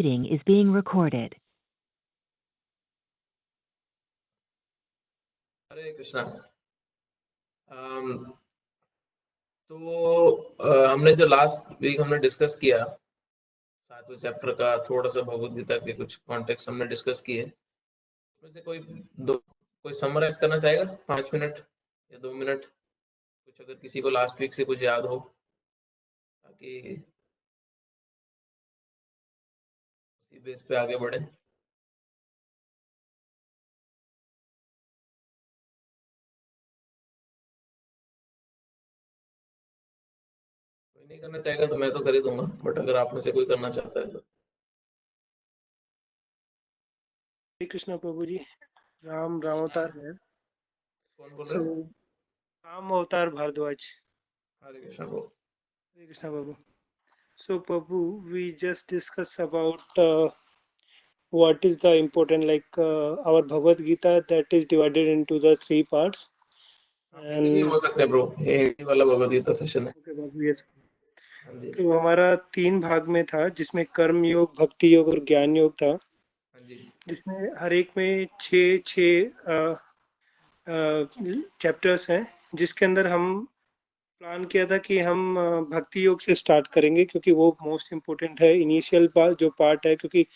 Meeting is being recorded. हरे कृष्णा। तो हमने जो लास्ट वीक हमने डिस्कस किया 7वें चैप्टर का, थोड़ा सा भगवद गीता के कुछ कॉन्टेक्स्ट हमने डिस्कस किए। उसमें से कोई समराइज करना चाहेगा? 5 मिनट या 2 मिनट, कुछ अगर किसी को लास्ट वीक से कुछ याद हो, ताकि उसी बेस पे आगे बढ़े। कोई नहीं करना चाहेगा तो मैं तो कर ही दूंगा, बट अगर आप में से कोई करना चाहता है तो। हरे कृष्णा प्रभु जी। राम अवतार है। कौन बोल रहे हैं? राम अवतार भारद्वाज। हरे कृष्णा प्रभु। हरे कृष्णा प्रभु। So Prabhu, we just discussed about what is the important, like our Bhagavad Gita that is divided into the 3 parts. ये हो सकता है ब्रो, ये वाला भगवद गीता सेशन है। Okay, Prabhu, yes. हाँ जी। तो हमारा 3 भाग में था, जिसमें कर्म योग, भक्ति योग और ज्ञान योग था। हाँ जी। जिसमें हर एक में 6 चैप्टर्स हैं, जिसके अंदर हम प्लान किया था कि हम भक्ति योग से स्टार्ट करेंगे, क्योंकि वो मोस्ट इम्पोर्टेंट है, इनिशियल जो पार्ट है। क्योंकि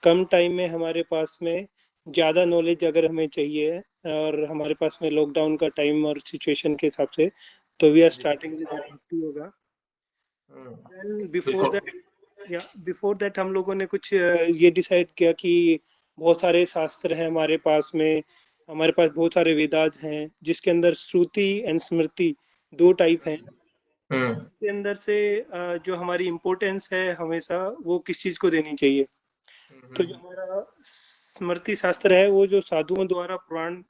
कम टाइम में हमारे पास में ज़्यादा नॉलेज अगर हमें चाहिए, और हमारे पास में लॉकडाउन का टाइम और सिचुएशन के हिसाब से, तो वी आर स्टार्टिंग विद भक्ति योगा। बिफोर दैट हम लोगों ने कुछ ये डिसाइड किया कि बहुत सारे शास्त्र हैं हमारे पास में। हमारे पास बहुत सारे वेदास हैं, जिसके अंदर श्रुति एंड स्मृति 2 टाइप हैं। के अंदर से जो हमारी इम्पोर्टेंस है हमेशा, वो किस चीज को देनी चाहिए। तो जो हमारा स्मृति शास्त्र है, वो जो साधुओं द्वारा पुराण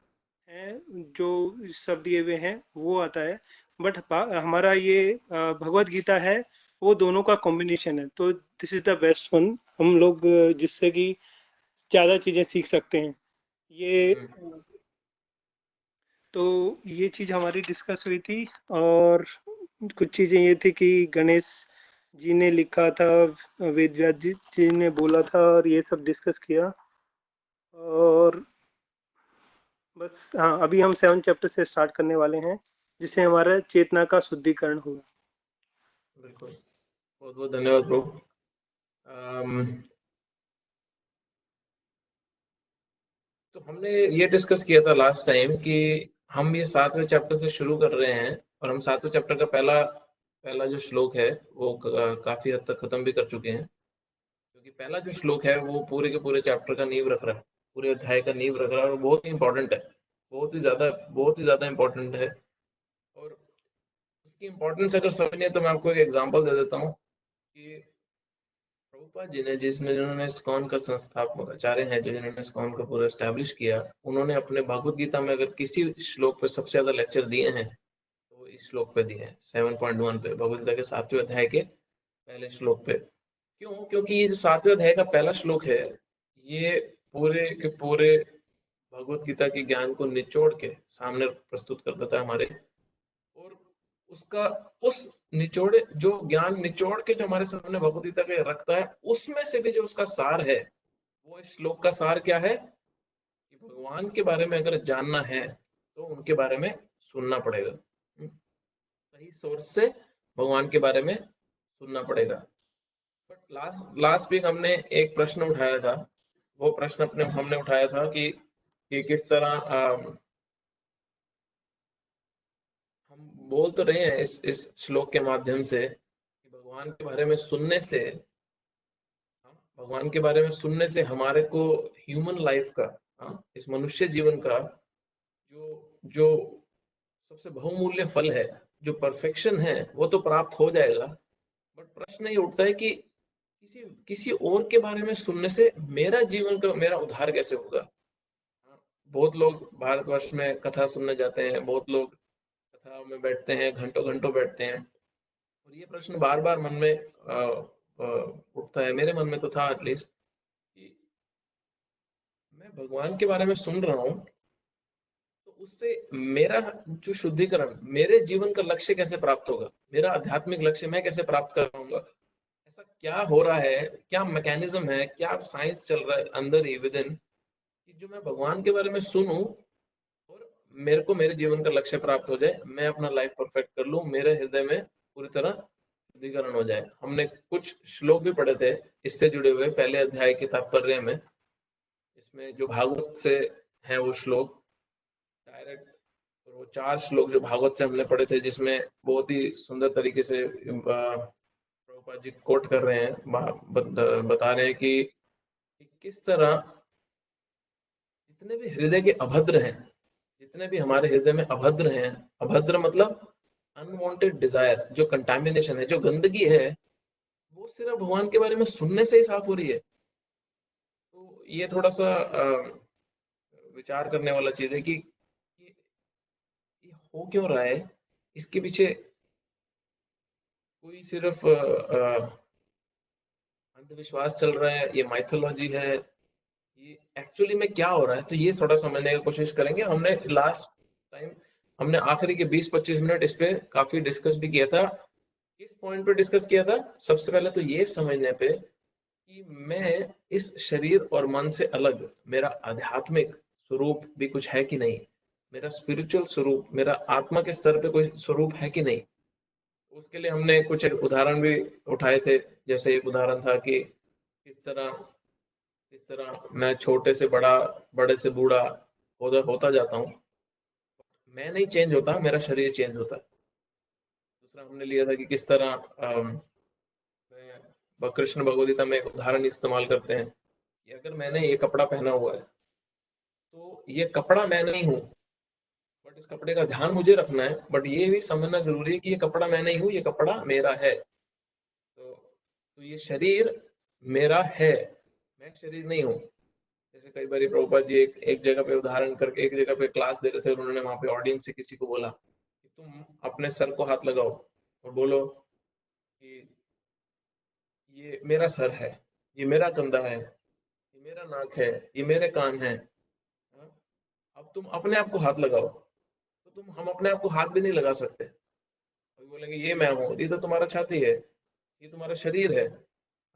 है, जो सब दिए हुए हैं, वो आता है। बट हमारा ये भगवत गीता है, वो दोनों का कॉम्बिनेशन है। तो this is the best one, हम लोग जिससे कि ज्यादा चीजें सीख सकते हैं। ये तो ये चीज हमारी डिस्कस हुई थी। और कुछ चीजें ये थी कि गणेश जी ने लिखा था, वेद व्यास जी ने बोला था, और ये सब डिस्कस किया। और बस हाँ, अभी हम 7 चैप्टर से स्टार्ट करने वाले हैं, जिससे हमारा चेतना का शुद्धिकरण होगा। बिल्कुल, बहुत बहुत धन्यवाद प्रभु। तो हमने ये डिस्कस किया था लास्ट टाइम कि हम ये 7वें चैप्टर से शुरू कर रहे हैं, और हम 7वें चैप्टर का पहला जो श्लोक है वो काफी हद तक खत्म भी कर चुके हैं। क्योंकि पहला जो श्लोक है वो पूरे के पूरे चैप्टर का नींव रख रहा है, पूरे अध्याय का नींव रख रहा है, और बहुत ही इंपॉर्टेंट है, बहुत ही ज्यादा इंपॉर्टेंट है। और उसकी इंपॉर्टेंस अगर समझनी है तो मैं आपको एक एग्जांपल दे देता हूँ कि प्रभुपाद जी ने जिन्होंने इस्कॉन का संस्थापक आचार्य हैं, जिन्होंने इस्कॉन को पूरा एस्टैब्लिश किया, उन्होंने अपने भगवद गीता में अगर किसी श्लोक पे सबसे ज्यादा लेक्चर दिए हैं तो इस श्लोक पे दिए हैं, 7.1 पे, भगवद गीता के 7वें अध्याय के पहले श्लोक पे। क्यों? क्योंकि ये जो 7वें अध्याय का पहला श्लोक है, ये पूरे के पूरे भगवद गीता के ज्ञान को निचोड़ के सामने प्रस्तुत करता था हमारे। और उसका उस निचोड़े जो ज्ञान निचोड़ के जो हमारे सामने भगवद गीता के रखता है, उसमें से भी जो उसका सार है, वो इस श्लोक का सार क्या है कि भगवान के बारे में अगर जानना है तो उनके बारे में सुनना पड़ेगा, सही सोर्स से भगवान के बारे में सुनना पड़ेगा। बट लास्ट वीक हमने एक प्रश्न उठाया था, वो प्रश्न हमने उठाया था कि किस तरह हम बोल तो रहे हैं इस श्लोक के माध्यम से कि भगवान के बारे में सुनने से हमारे को ह्यूमन लाइफ का, इस मनुष्य जीवन का जो सबसे बहुमूल्य फल है, जो परफेक्शन है, वो तो प्राप्त हो जाएगा। बट प्रश्न ये उठता है कि किसी और के बारे में सुनने से मेरा जीवन का, मेरा उद्धार कैसे होगा। बहुत लोग भारतवर्ष में कथा सुनने जाते हैं, बहुत लोग कथा में बैठते हैं, घंटों घंटों बैठते हैं, और ये प्रश्न बार बार मन में उठता है, मेरे मन में तो था एटलीस्ट, कि मैं भगवान के बारे में सुन रहा हूँ तो उससे मेरा जो शुद्धिकरण, मेरे जीवन का लक्ष्य कैसे प्राप्त होगा, मेरा आध्यात्मिक लक्ष्य मैं कैसे प्राप्त कर पाऊंगा। ऐसा क्या हो रहा है, क्या मैकेनिज्म है, क्या साइंस चल रहा है अंदर ही विद इन, कि जो मैं भगवान के बारे में सुनूं और मेरे को मेरे जीवन का लक्ष्य प्राप्त हो जाए, मैं अपना लाइफ परफेक्ट कर लूं, मेरे हृदय में पूरी तरह शुद्धिकरण हो जाए। हमने कुछ श्लोक भी पढ़े थे इससे जुड़े हुए पहले अध्याय के तात्पर्य में। इसमें जो भागवत से है वो श्लोक डायरेक्ट, और वो 4 श्लोक जो भागवत से हमने पढ़े थे, जिसमें बहुत ही सुंदर तरीके से प्रभुपाद जी कोट कर रहे हैं, बता रहे हैं कि किस तरह जितने भी हृदय के अभद्र हैं, जितने भी हमारे हृदय में अभद्र हैं, अभद्र मतलब अनवांटेड डिजायर, जो कंटामिनेशन है, जो गंदगी है, वो सिर्फ भगवान के बारे में सुनने से ही साफ हो रही है। तो ये थोड़ा सा विचार करने वाला चीज है कि ये हो क्यों रहा है, इसके पीछे कोई सिर्फ अंधविश्वास चल रहा है, ये माइथोलॉजी है, ये एक्चुअली में क्या हो रहा है, तो ये थोड़ा समझने की कोशिश करेंगे। हमने लास्ट टाइम हमने आखिरी के 20-25 मिनट इस पे काफी डिस्कस भी किया था। किस पॉइंट पे डिस्कस किया था? सबसे पहले तो ये समझने पे कि मैं इस शरीर और मन से अलग मेरा आध्यात्मिक स्वरूप भी कुछ है कि नहीं, मेरा स्पिरिचुअल स्वरूप, मेरा आत्मा के स्तर पे कोई स्वरूप है कि नहीं। उसके लिए हमने कुछ उदाहरण भी उठाए थे। जैसे एक उदाहरण था कि किस तरह मैं छोटे से बड़ा, बड़े से बूढ़ा होता जाता हूँ, मैं नहीं चेंज होता, मेरा शरीर चेंज होता है। दूसरा हमने लिया था कि किस तरह कृष्ण भगवद गीता में एक उदाहरण इस्तेमाल करते हैं कि अगर मैंने ये कपड़ा पहना हुआ है तो ये कपड़ा मैं नहीं हूँ, बट इस कपड़े का ध्यान मुझे रखना है, बट ये भी समझना जरूरी है कि ये कपड़ा मैं नहीं हूँ, ये कपड़ा मेरा है। तो ये शरीर मेरा है, मैं शरीर नहीं हूँ। जैसे कई बार प्रभुपाद जी एक जगह पे उदाहरण करके एक जगह पे क्लास दे रहे थे और उन्होंने वहां पे ऑडियंस से किसी को बोला कि तुम अपने सर को हाथ लगाओ और बोलो कि ये मेरा सर है, ये मेरा कंधा है, ये मेरा नाक है, ये मेरे कान है। हाँ? अब तुम अपने आप को हाथ लगाओ, तो हम अपने आप को हाथ भी नहीं लगा सकते। अभी बोलेंगे ये मैं हूँ, ये तो तुम्हारा छाती है, ये तुम्हारा शरीर है।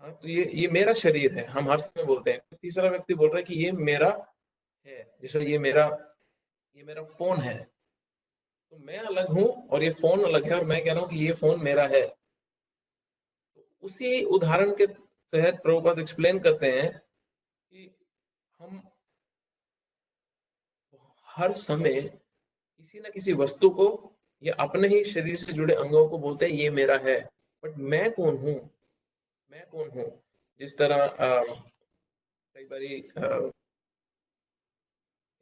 हाँ, तो ये मेरा शरीर है, हम हर समय बोलते हैं। तीसरा व्यक्ति बोल रहा है कि ये मेरा है, जैसे ये मेरा फोन है। तो मैं अलग हूँ और ये फोन अलग है, और मैं कह रहा हूँ कि ये फोन मेरा है। तो उसी उदाहरण के तहत प्रभुपाद एक्सप्लेन करते हैं कि हम हर समय किसी न किसी वस्तु को या अपने ही शरीर से जुड़े अंगों को बोलते हैं ये मेरा है। बट मैं कौन हूँ? मैं कौन हूँ? जिस तरह कई बारी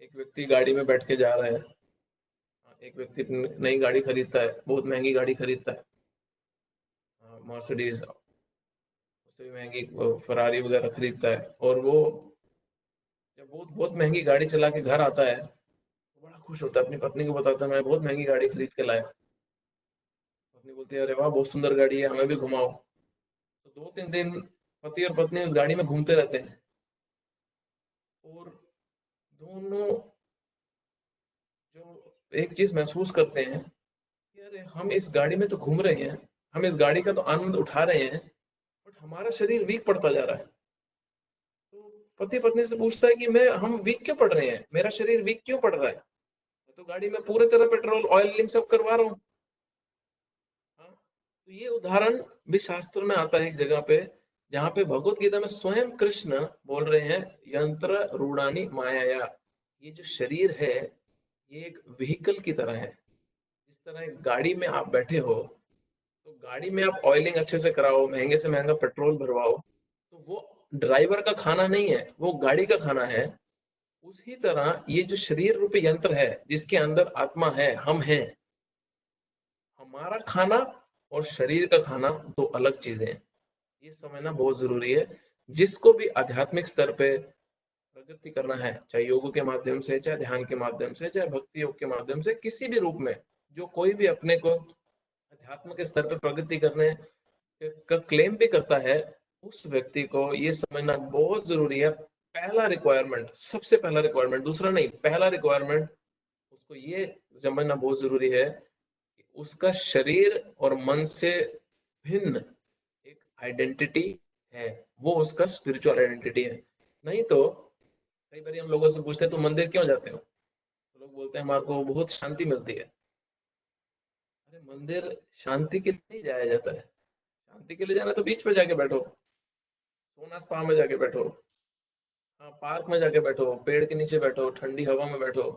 एक व्यक्ति गाड़ी में बैठ के जा रहा है, एक व्यक्ति नई गाड़ी खरीदता है, बहुत महंगी गाड़ी खरीदता है, मर्सिडीज, उससे भी महंगी फरारी वगैरह खरीदता है, और वो जब बहुत बहुत महंगी गाड़ी चला के घर आता है तो बड़ा खुश होता है, अपनी पत्नी को बताता है मैं बहुत महंगी गाड़ी खरीद के लाया। पत्नी बोलती है अरे वाह बहुत सुंदर गाड़ी है, हमें भी घुमाओ। तो 2-3 दिन पति और पत्नी उस गाड़ी में घूमते रहते हैं, और दोनों जो एक चीज महसूस करते हैं कि अरे हम इस गाड़ी में तो घूम रहे हैं, हम इस गाड़ी का तो आनंद उठा रहे हैं, बट हमारा शरीर वीक पड़ता जा रहा है। तो पति पत्नी से पूछता है कि मैं हम वीक क्यों पड़ रहे हैं, मेरा शरीर वीक क्यों पड़ रहा है, मैं तो गाड़ी में पूरे तरह पेट्रोल ऑयलिंग सब करवा रहा हूँ। हाँ, तो ये उदाहरण भी शास्त्र में आता है एक जगह पे, जहाँ पे भगवत गीता में स्वयं कृष्ण बोल रहे हैं यंत्र रूढ़ानी माया, ये जो शरीर है ये एक व्हीकल की तरह है। जिस तरह एक गाड़ी में आप बैठे हो, तो गाड़ी में आप ऑयलिंग अच्छे से कराओ, महंगे से महंगा पेट्रोल भरवाओ, तो वो ड्राइवर का खाना नहीं है, वो गाड़ी का खाना है। उसी तरह ये जो शरीर रूपी यंत्र है जिसके अंदर आत्मा है, हम हैं, हमारा खाना और शरीर का खाना दो अलग चीजें हैं। ये समझना बहुत जरूरी है। जिसको भी आध्यात्मिक स्तर पे प्रगति करना है, चाहे योग के माध्यम से, चाहे ध्यान के माध्यम से, चाहे भक्ति योग के माध्यम से, किसी भी रूप में, जो कोई भी अपने को अध्यात्म के स्तर पर प्रगति करने का क्लेम भी करता है, उस व्यक्ति को ये समझना बहुत जरूरी है। पहला रिक्वायरमेंट, सबसे पहला रिक्वायरमेंट, दूसरा नहीं, पहला रिक्वायरमेंट उसको ये समझना बहुत जरूरी है कि उसका शरीर और मन से भिन्न एक आइडेंटिटी है, वो उसका स्पिरिचुअल आइडेंटिटी है। नहीं तो कई बार हम लोगों से पूछते हैं, तुम मंदिर क्यों जाते हो? तो लोग बोलते हैं हमारे को बहुत शांति मिलती है। अरे मंदिर शांति के लिए नहीं जाया जाता है। शांति के लिए जाना तो बीच पे जाके बैठो, सोना स्पा में जाके बैठो, हाँ पार्क में जाके बैठो, पेड़ के नीचे बैठो, ठंडी हवा में बैठो।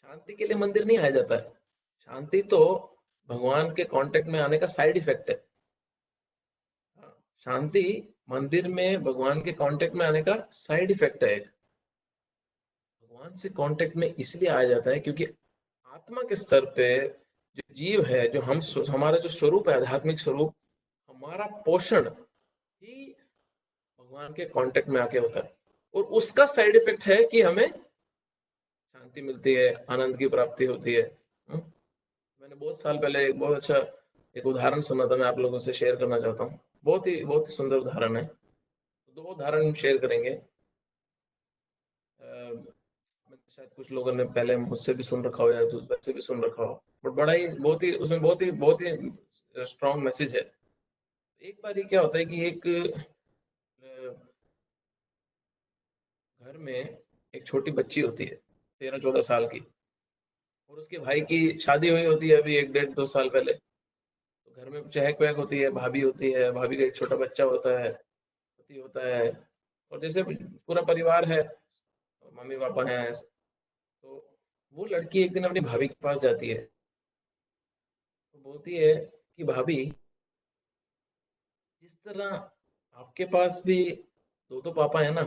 शांति के लिए मंदिर नहीं आया जाता है। शांति तो भगवान के कांटेक्ट में आने का साइड इफेक्ट है। हाँ, शांति मंदिर में भगवान के कांटेक्ट में आने का साइड इफेक्ट है एक। भगवान से कांटेक्ट में इसलिए आया जाता है क्योंकि आत्मा के स्तर पे जो जीव है, जो हमारा जो स्वरूप है, आध्यात्मिक स्वरूप, हमारा पोषण ही भगवान के कांटेक्ट में आके होता है। और उसका साइड इफेक्ट है कि हमें शांति मिलती है, आनंद की प्राप्ति होती है। हम्म? मैंने बहुत साल पहले एक बहुत अच्छा एक उदाहरण सुना था, मैं आप लोगों से शेयर करना चाहता हूँ। बहुत ही सुंदर उदाहरण है। दो उदाहरण शेयर करेंगे। शायद कुछ लोगों ने पहले मुझसे भी सुन रखा हो या दूसरे से भी सुन रखा हो, बट बड़ा ही बहुत ही उसमें बहुत ही स्ट्रॉन्ग मैसेज है। एक बार ये क्या होता है कि एक घर में एक छोटी बच्ची होती है, 13-14 साल की, और उसके भाई की शादी हुई होती है अभी 1 डेढ़ 2 साल पहले। तो घर में चहक वहक होती है, भाभी होती है, भाभी का एक छोटा बच्चा होता है, पति होता है, और जैसे पूरा परिवार है, मम्मी पापा हैं। तो वो लड़की एक दिन अपनी भाभी के पास जाती है, तो बोलती है कि भाभी, जिस तरह आपके पास भी दो दो पापा है ना,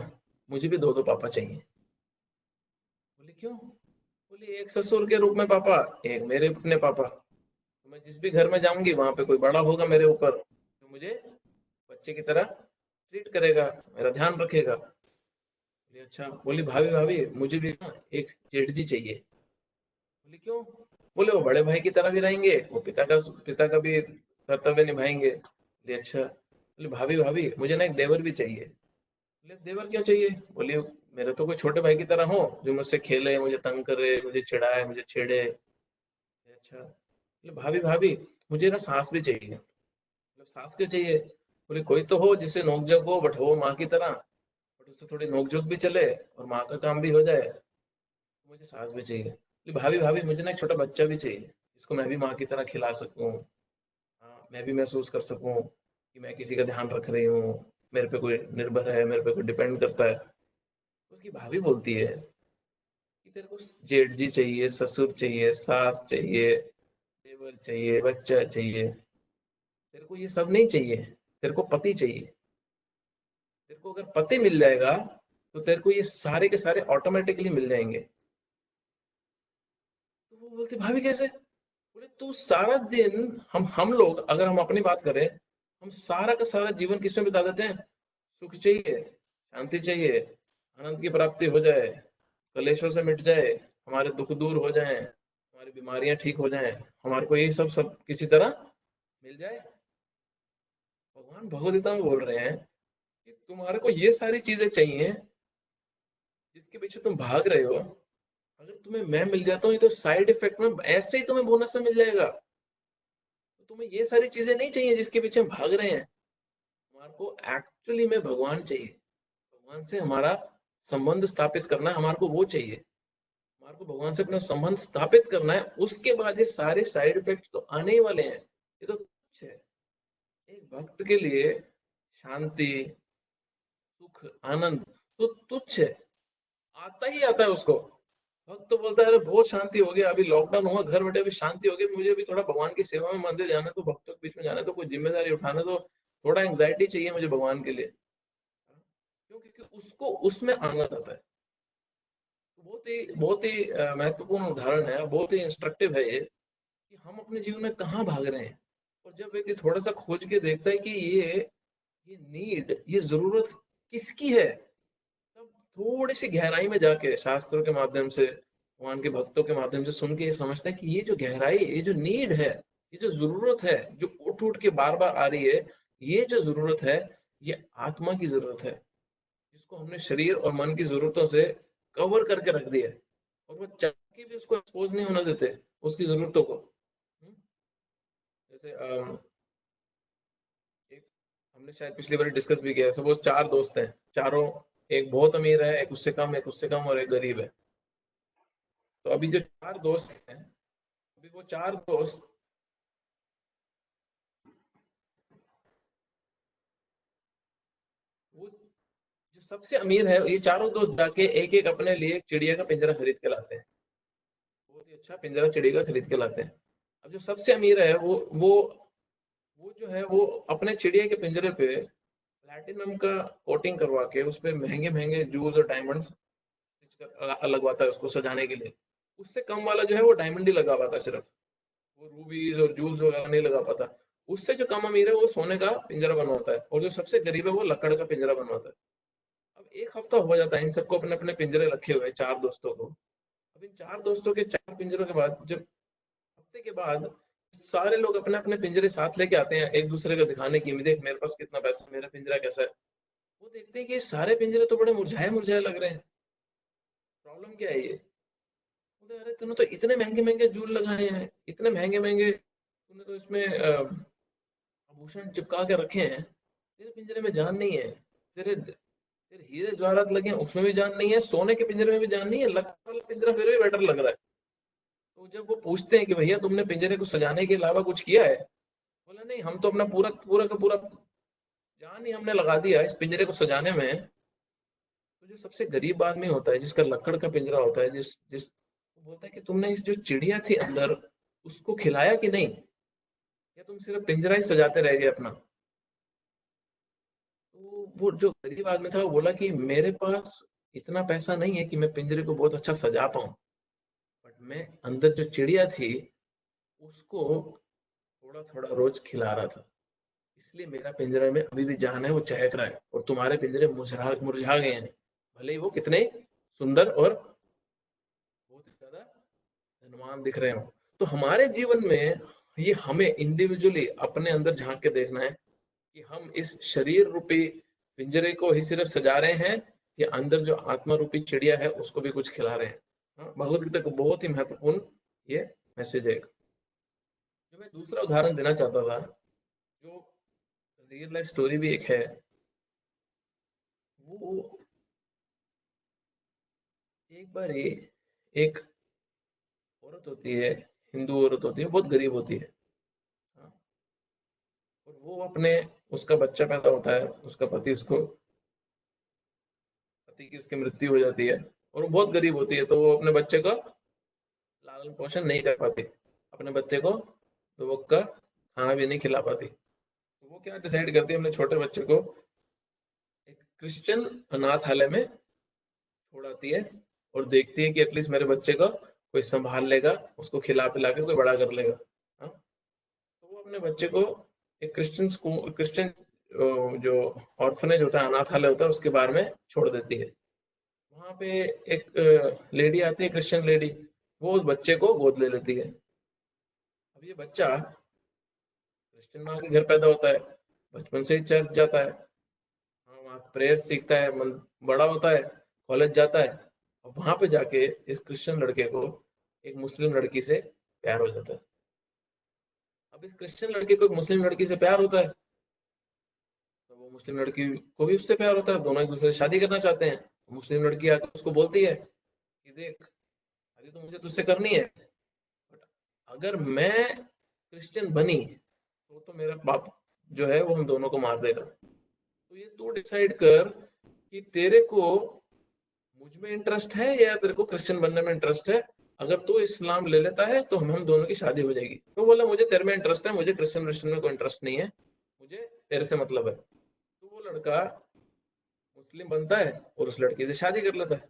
मुझे भी दो दो पापा चाहिए। बोले क्यों? बोले एक ससुर के रूप में पापा, एक मेरे अपने पापा। तो मैं जिस भी घर में जाऊंगी वहां पे कोई बड़ा होगा मेरे ऊपर, तो मुझे बच्चे की तरह ट्रीट करेगा, मेरा ध्यान रखेगा। बोली अच्छा। बोली भाभी भाभी, मुझे भी ना एक जेठ जी चाहिए। बोली क्यों? बोले वो बड़े भाई की तरह भी रहेंगे, वो पिता का भी कर्तव्य निभाएंगे। बोली अच्छा। बोले भाभी भाभी, मुझे ना एक देवर भी चाहिए। बोले देवर क्यों चाहिए? बोली मेरे तो कोई छोटे भाई की तरह हो, जो मुझसे खेले, मुझे तंग करे, मुझे चिढ़ाए, मुझे छेड़े। बोले, अच्छा। बोले भाभी भाभी, मुझे ना सास भी चाहिए। मतलब सास क्यों चाहिए? बोले कोई तो हो जिससे नोकझोंक हो, बट हो माँ की तरह, बट उससे थोड़ी नोकझोंक भी चले और माँ का काम भी हो जाए। मुझे सास भी चाहिए। बोले भाभी भाभी, मुझे ना एक छोटा बच्चा भी चाहिए, जिसको मैं भी माँ की तरह खिला सकूं। हाँ, मैं भी महसूस कर सकूं कि मैं किसी का ध्यान रख रही हूँ, मेरे पे कोई निर्भर है, मेरे पे कोई डिपेंड करता है। उसकी भाभी बोलती है कि तेरे को जेठ जी चाहिए, ससुर चाहिए, सास चाहिए, देवर चाहिए, बच्चा चाहिए, तेरे को ये सब नहीं चाहिए, तेरे को पति चाहिए। तेरे को अगर पति मिल जाएगा तो तेरे को ये सारे के सारे ऑटोमेटिकली मिल जाएंगे। तो वो बोलती भाभी कैसे? बोले तू सारा दिन, हम लोग अगर हम अपनी बात करें, हम सारा का सारा जीवन किसमें बिता देते हैं? सुख चाहिए, शांति चाहिए, आनंद की प्राप्ति हो जाए, कलेशों से मिट जाए, हमारे दुख दूर हो जाएं, हमारी बीमारियां ठीक हो जाएं, हमारे को ये सब सब किसी तरह मिल जाए। भगवान भगवद गीता में बोल रहे हैं कि तुम्हारे को ये सारी चीजें चाहिए जिसके पीछे तुम भाग रहे हो। अगर तुम्हें मैं मिल जाता हूँ, ये तो साइड इफेक्ट में ऐसे ही तुम्हें बोनस में मिल जाएगा। तो तुम्हें ये सारी चीजें नहीं चाहिए जिसके पीछे हम भाग रहे हैं। हमारे को एक्चुअली में भगवान चाहिए। भगवान से हमारा संबंध स्थापित करना है, हमारे को वो चाहिए। हमारे को भगवान से अपना संबंध स्थापित करना है, उसके बाद ये सारे साइड इफेक्ट तो आने ही वाले हैं। ये तो कुछ है। एक भक्त के लिए शांति, सुख, आनंद तो तुच्छ है, आता ही आता है उसको। भक्त तो बोलता है अरे बहुत शांति हो गया, अभी लॉकडाउन हुआ, घर बैठे अभी शांति हो गई, मुझे अभी थोड़ा भगवान की सेवा में मंदिर जाना, तो भक्तों के बीच में जाना, तो कोई जिम्मेदारी उठाना, तो थोड़ा एंग्जाइटी चाहिए मुझे भगवान के लिए। क्यों? क्योंकि उसको उसमें आनंद आता है। तो बहुत ही महत्वपूर्ण उदाहरण है, बहुत ही इंस्ट्रक्टिव है ये, कि हम अपने जीवन में कहाँ भाग रहे हैं। और जब व्यक्ति थोड़ा सा खोज के देखता है कि ये नीड, ये जरूरत किसकी है, तब थोड़ी सी गहराई में जाके शास्त्रों के माध्यम से, भगवान के भक्तों के माध्यम से सुन के ये समझता है कि ये जो गहराई, ये जो नीड है, ये जो जरूरत है, जो उठ उठ के बार बार आ रही है, ये जो जरूरत है, ये आत्मा की जरूरत है, जिसको हमने शरीर और मन की जरूरतों से कवर करके रख दिया है, और वो चाह के भी उसको एक्सपोज नहीं होना देते उसकी जरूरतों को। जैसे एक हमने शायद पिछली बार डिस्कस भी किया। सपोज 4 दोस्त हैं, चारों, एक बहुत अमीर है, एक उससे कम, एक उससे कम और एक गरीब है। तो अभी जो 4 दोस्त हैं, अभी वो 4 दोस्त, वो जो सबसे अमीर है, ये चारों दोस्त जाके एक एक अपने लिए एक चिड़िया का पिंजरा खरीद के लाते हैं। बहुत ही अच्छा पिंजरा चिड़िया का खरीद के लाते हैं। अब जो सबसे अमीर है, वो जो है वो अपने चिड़िया के पिंजरे पे प्लैटिनम का कोटिंग करवा के उस पे महंगे महंगे जूल्स और डायमंड लगवाता है उसको सजाने के लिए। उससे कम वाला जो है वो डायमंड ही लगा पाता है सिर्फ, वो रूबीज और जूल्स वगैरह नहीं लगा पाता। उससे जो कम अमीर है वो सोने का पिंजरा बनवाता है, और जो सबसे गरीब है वो लकड़ का पिंजरा बनवाता है। अब 1 हफ्ता हो जाता है इन सबको अपने अपने पिंजरे रखे हुए, 4 दोस्तों को। अब इन 4 दोस्तों के 4 पिंजरों के बाद, जब हफ्ते के बाद सारे लोग अपने अपने पिंजरे साथ लेके आते हैं एक दूसरे को दिखाने की, देख मेरे पास कितना पैसा, मेरा पिंजरा कैसा है। वो देखते हैं कि सारे पिंजरे तो बड़े मुरझाए मुरझाए लग रहे हैं, प्रॉब्लम क्या है ये। बोलते अरे तूने तो इतने महंगे महंगे जूल लगाए हैं, इतने महंगे महंगे तूने तो इसमें आभूषण चिपका के रखे हैं, तेरे पिंजरे में जान नहीं है। तेरे तेरे हीरे जवाहरात लगे हैं उसमें भी जान नहीं है, सोने के पिंजरे में भी जान नहीं है, लकड़ वाला पिंजरा फिर भी बेटर लग रहा है। तो जब वो पूछते हैं कि भैया तुमने पिंजरे को सजाने के अलावा कुछ किया है, बोला नहीं, हम तो अपना पूरा पूरा का पूरा जान ही हमने लगा दिया इस पिंजरे को सजाने में। तो जो सबसे गरीब आदमी होता है, जिसका लकड़ का पिंजरा होता है, जिस जिस वो बोलता है कि तुमने इस जो चिड़िया थी अंदर, उसको खिलाया कि नहीं, या तुम सिर्फ पिंजरा ही सजाते रह गए अपना। तो वो जो गरीब आदमी था वो बोला कि मेरे पास इतना पैसा नहीं है कि मैं पिंजरे को बहुत अच्छा सजा पाऊं, बट मैं अंदर जो चिड़िया थी उसको थोड़ा थोड़ा रोज खिला रहा था, इसलिए मेरा पिंजरे में अभी भी जान है, वो चहक रहा है। और तुम्हारे पिंजरे मुरझा मुरझा गए हैं, भले ही वो कितने सुंदर और बहुत ज्यादा धनवान दिख रहे हो। तो हमारे जीवन में ये हमें इंडिविजुअली अपने अंदर झांक के देखना है कि हम इस शरीर रूपी पिंजरे को ही सिर्फ सजा रहे हैं, या अंदर जो आत्मा रूपी चिड़िया है उसको भी कुछ खिला रहे हैं। हाँ, भगवत गीता को बहुत ही महत्वपूर्ण ये मैसेज है। जो मैं दूसरा उदाहरण देना चाहता था, जो रियल लाइफ स्टोरी भी एक है, वो एक बार ही एक औरत होती है, हिंदू औरत होती है, बहुत गरीब होती है। हाँ, और वो अपने, उसका बच्चा पैदा होता है, उसका पति उसको, पति की उसकी मृत्यु हो जाती है, और वो बहुत गरीब होती है, तो वो अपने बच्चे का लालन पोषण नहीं कर पाती, अपने बच्चे को दो वक्त का खाना भी नहीं खिला पाती। तो वो क्या डिसाइड करती है, अपने छोटे बच्चे को एक क्रिश्चियन अनाथालय में छोड़ाती है, और देखती है कि एटलीस्ट मेरे बच्चे को कोई संभाल लेगा, उसको खिला पिला के कोई बड़ा कर लेगा। हाँ? तो वो अपने बच्चे को एक क्रिश्चियन स्कूल, क्रिश्चियन जो ऑर्फनेज होता है, अनाथालय होता है, उसके बारे में छोड़ देती है। वहां पे एक लेडी आती है, क्रिश्चियन लेडी, वो उस बच्चे को गोद ले लेती है। अब ये बच्चा क्रिश्चियन माँ के घर पैदा होता है, बचपन से ही चर्च जाता है, हाँ, वहाँ प्रेयर सीखता है, मन बड़ा होता है, कॉलेज जाता है, और वहां पे जाके इस क्रिश्चियन लड़के को एक मुस्लिम लड़की से प्यार हो जाता है। अब इस क्रिश्चियन लड़के को एक मुस्लिम लड़की से प्यार होता है, तो वो मुस्लिम लड़की को भी उससे प्यार होता है, दोनों एक दूसरे से शादी करना चाहते हैं। मुस्लिम लड़की आकर उसको बोलती है कि देख, शादी तो मुझे तुझसे करनी है, बट अगर मैं क्रिश्चियन बनी तो मेरा बाप जो है वो हम दोनों को मार देगा। तो ये तू डिसाइड कर कि तेरे को मुझ में इंटरेस्ट है या तेरे को क्रिश्चियन बनने में इंटरेस्ट है। अगर तू इस्लाम ले लेता है तो हम दोनों की शादी हो जाएगी। तो बोला मुझे तेरे में इंटरेस्ट है, मुझे क्रिश्चियन में कोई इंटरेस्ट नहीं है, मुझे तेरे से मतलब है। तो वो लड़का मुस्लिम बनता है और उस लड़की से शादी कर लेता है।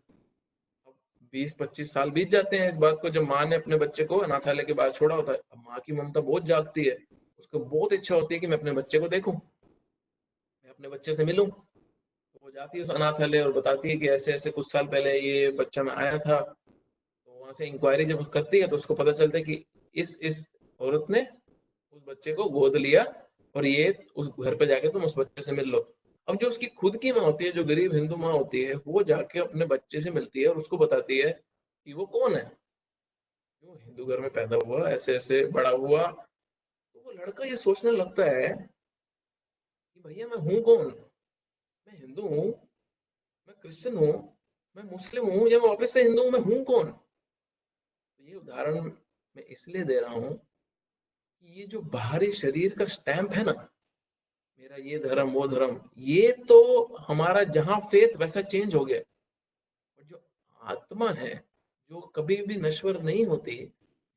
अब 20-25 साल बीत जाते हैं इस बात को, जब माँ ने अपने बच्चे को अनाथालय के बाहर छोड़ा होता है। अब माँ की ममता बहुत जागती है, उसको बहुत इच्छा होती है कि मैं अपने बच्चे को देखूं, मैं अपने बच्चे से मिलूं। तो वो जाती है उस अनाथालय और बताती है कि ऐसे ऐसे कुछ साल पहले ये बच्चा मैं आया था। तो वहां से इंक्वायरी जब करती है तो उसको पता चलता है कि इस औरत ने उस बच्चे को गोद लिया, और ये उस घर पे जाके तुम उस बच्चे से मिल लो। अब जो उसकी खुद की माँ होती है, जो गरीब हिंदू माँ होती है, वो जाके अपने बच्चे से मिलती है और उसको बताती है कि वो कौन है, वो हिंदू घर में पैदा हुआ, ऐसे ऐसे बड़ा हुआ। तो वो लड़का ये सोचने लगता है कि भैया मैं हूँ कौन, मैं हिंदू हूँ, मैं क्रिश्चियन हूँ, मैं मुस्लिम हूँ, या मैं वापस से हिंदू हूँ, मैं हूँ कौन। तो ये उदाहरण मैं इसलिए दे रहा हूँ कि ये जो बाहरी शरीर का स्टैंप है ना, मेरा ये धर्म वो धर्म, ये तो हमारा जहाँ फेथ वैसा चेंज हो गया। और जो आत्मा है, जो कभी भी नश्वर नहीं होती,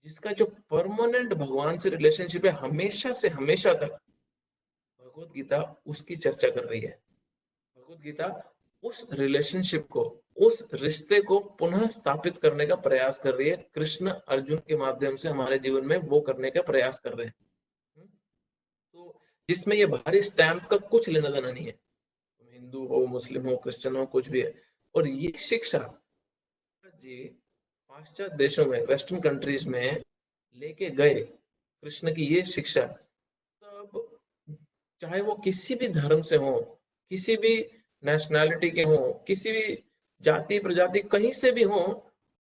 जिसका जो परमानेंट भगवान से रिलेशनशिप है हमेशा से हमेशा तक, भगवत गीता उसकी चर्चा कर रही है। भगवत गीता उस रिलेशनशिप को, उस रिश्ते को पुनः स्थापित करने का प्रयास कर रही है। कृष्ण अर्जुन के माध्यम से हमारे जीवन में वो करने का प्रयास कर रहे हैं। तो जिसमें ये बाहरी स्टैंप का कुछ लेना देना नहीं है, तुम हिंदू हो, मुस्लिम हो, क्रिश्चियन हो, कुछ भी है। और ये शिक्षा जी पाश्चात्य देशों में, वेस्टर्न कंट्रीज में लेके गए, कृष्ण की ये शिक्षा, तब चाहे वो किसी भी धर्म से हो, किसी भी नेशनैलिटी के हो, किसी भी जाति प्रजाति कहीं से भी हो,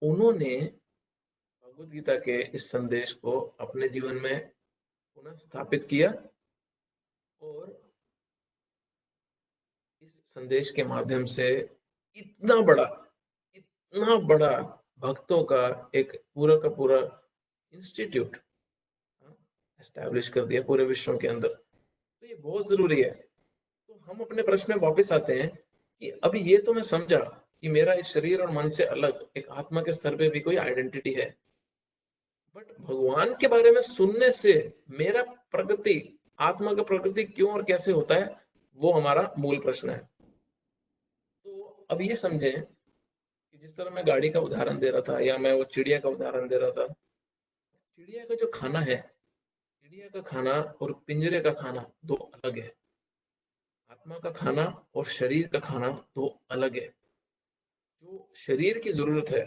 उन्होंने भगवत गीता के इस संदेश को अपने जीवन में पुनः स्थापित किया। और इस संदेश के माध्यम से इतना बड़ा, इतना बड़ा भक्तों का एक पूरा का पूरा इंस्टीट्यूट एस्टैब्लिश कर दिया पूरे विश्व के अंदर। तो ये बहुत जरूरी है। तो हम अपने प्रश्न में वापस आते हैं कि अभी ये तो मैं समझा कि मेरा इस शरीर और मन से अलग एक आत्मा के स्तर पे भी कोई आइडेंटिटी है, बट भगवान के बारे में सुनने से मेरा प्रगति, आत्मा का प्रगति क्यों और कैसे होता है, वो हमारा मूल प्रश्न है। तो अब ये समझें कि जिस तरह मैं गाड़ी का उदाहरण दे रहा था, या मैं वो चिड़िया का उदाहरण दे रहा था, चिड़िया का जो खाना है, चिड़िया का खाना और पिंजरे का खाना दो अलग है। आत्मा का खाना और शरीर का खाना दो अलग है। जो शरीर की जरूरत है,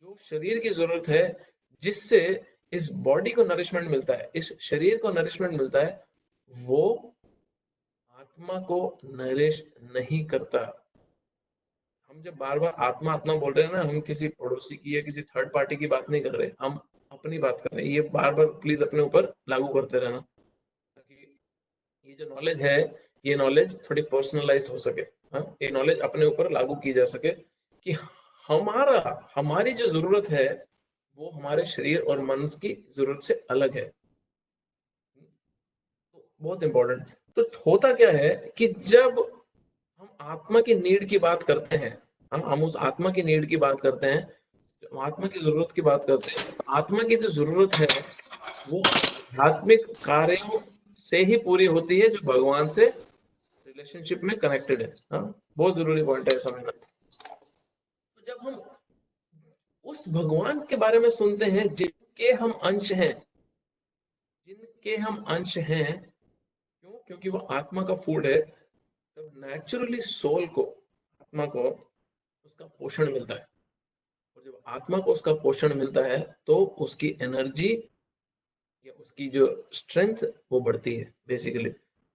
जो शरीर की जरूरत है, जिससे इस बॉडी को नरिशमेंट मिलता है, इस शरीर को नरिशमेंट मिलता है, वो आत्मा को नरिश नहीं करता। हम जब बार बार आत्मा आत्मा बोल रहे हैं ना, हम किसी पड़ोसी की या किसी थर्ड पार्टी की बात नहीं कर रहे, हम अपनी बात कर रहे हैं। ये बार बार प्लीज अपने ऊपर लागू करते रहना, ताकि ये जो नॉलेज है, ये नॉलेज थोड़ी पर्सनलाइज्ड हो सके। हाँ, ये नॉलेज अपने ऊपर लागू की जा सके कि हमारा, हमारी जो जरूरत है वो हमारे शरीर और मन की जरूरत से अलग है। तो बहुत इंपॉर्टेंट। तो होता क्या है कि जब हम आत्मा की नीड की बात करते हैं, हम उस आत्मा की नीड की बात करते हैं, जब आत्मा की जरूरत की बात करते हैं, तो आत्मा की जो जरूरत है वो आध्यात्मिक कार्यों से ही पूरी होती है, जो भगवान से रिलेशनशिप में कनेक्टेड है। हाँ, बहुत जरूरी पॉइंट है समझना। तो जब हम उस भगवान के बारे में सुनते हैं जिनके हम अंश हैं, जिनके हम अंश हैं, क्यों? क्योंकि वो आत्मा का फूड है, तो नेचुरली सोल को, आत्मा को उसका पोषण मिलता है। और जब आत्मा को उसका पोषण मिलता है तो उसकी एनर्जी या उसकी जो स्ट्रेंथ वो बढ़ती है। बेसिकली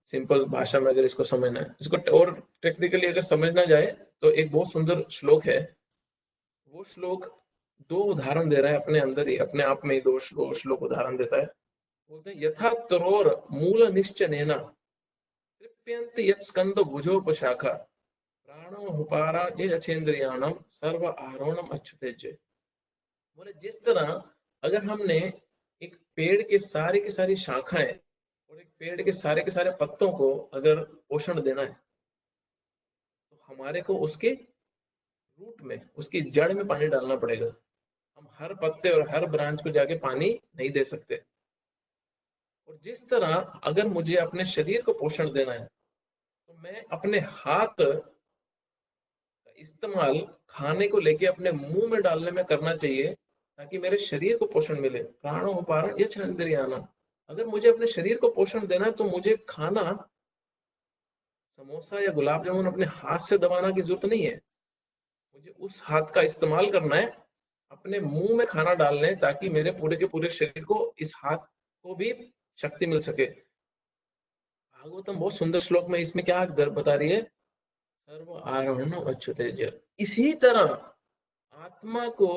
सिंपल भाषा में अगर इसको समझना है, इसको और टेक्निकली अगर समझना जाए, तो एक बहुत सुंदर श्लोक है। वो श्लोक दो उदाहरण दे रहा है अपने अंदर ही, अपने आप में ही दो श्लोक उदाहरण देता है। बोलते हैं, यथा तरोर मूल निश्चनेन तृप्यन्ति यत् स्कंद भुजोपशाखा प्राणो हुपारा ये अचेंद्रियाणम सर्व आरोणम अच्युतेज्य। बोले जिस तरह अगर हमने एक पेड़ के सारी शाखाएं और एक पेड़ के सारे पत्तों को अगर पोषण देना है, तो हमारे को उसके रूट में, उसकी जड़ में पानी डालना पड़ेगा। हम हर पत्ते और हर ब्रांच को जाके पानी नहीं दे सकते। और जिस तरह अगर मुझे अपने शरीर को पोषण देना है, तो मैं अपने हाथ का इस्तेमाल खाने को लेके अपने मुंह में डालने में करना चाहिए, ताकि मेरे शरीर को पोषण मिले। प्राणो उपारा ये छंद्रियाना। अगर मुझे अपने शरीर को पोषण देना है, तो मुझे खाना, समोसा या गुलाब जामुन अपने हाथ से दबाना की जरूरत नहीं है। मुझे उस हाथ का इस्तेमाल करना है अपने मुंह में खाना डालने, ताकि मेरे पूरे के पूरे शरीर को, इस हाथ को भी शक्ति मिल सके। भागवतम बहुत सुंदर श्लोक में इसमें क्या बता रही है, सर्व आरोहण अच्युतेज। इसी तरह आत्मा को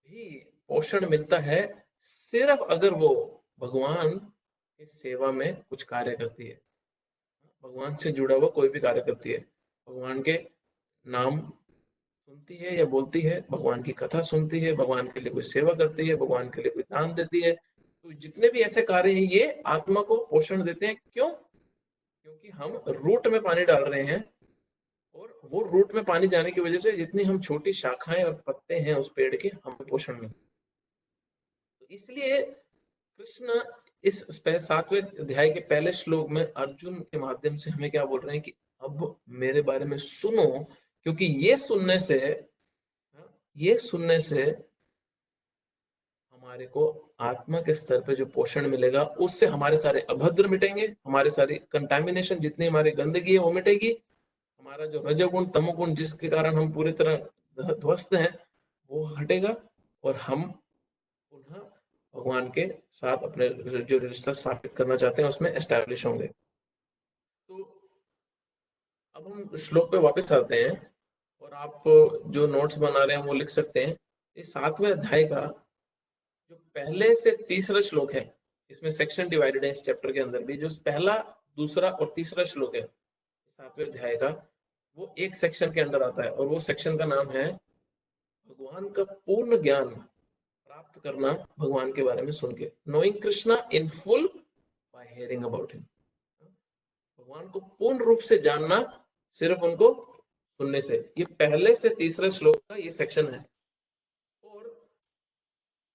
भी पोषण मिलता है, सिर्फ अगर वो भगवान की सेवा में कुछ कार्य करती है। भगवान से जुड़ा हुआ कोई भी कार्य करती है, भगवान के नाम सुनती है या बोलती है, भगवान की कथा सुनती है, भगवान के लिए कोई सेवा करती है, भगवान के लिए कोई दान देती है, तो जितने भी ऐसे कार्य हैं ये आत्मा को पोषण देते हैं। क्यों? क्योंकि हम रूट में पानी डाल रहे हैं, और वो रूट में पानी जाने की वजह से जितनी हम छोटी शाखाएं और पत्ते हैं उस पेड़ के, हमें पोषण मिलता है। तो इसलिए कृष्ण इस 7वें अध्याय के पहले श्लोक में अर्जुन के माध्यम से हमें क्या बोल रहे हैं कि अब मेरे बारे में सुनो, क्योंकि ये सुनने से हमारे को आत्मा के स्तर पे जो पोषण मिलेगा उससे हमारे सारे अभद्र मिटेंगे, हमारे सारी कंटामिनेशन जितनी हमारी गंदगी है वो मिटेगी, हमारा जो रजोगुण तमोगुण जिसके कारण हम पूरी तरह ध्वस्त हैं वो हटेगा, और हम पुनः भगवान के साथ अपने जो रिश्ता स्थापित करना चाहते हैं उसमें एस्टैब्लिश होंगे। तो अब हम श्लोक पे वापस आते हैं, और आप जो नोट्स बना रहे हैं वो लिख सकते हैं। इस 7वें अध्याय का जो पहले से तीसरा श्लोक है, इसमें सेक्शन डिवाइडेड है इस चैप्टर के अंदर भी, जो पहला, दूसरा और तीसरा श्लोक है 7वें अध्याय का, वो एक सेक्शन के अंदर आता है, और वो सेक्शन का नाम है भगवान का पूर्ण ज्ञान प्राप्त करना भगवान के बारे में सुन के, knowing Krishna in full bye hearing about him. भगवान को पूर्ण रूप से जानना सिर्फ उनको सुनने से, ये पहले से तीसरे श्लोक का ये सेक्शन है। और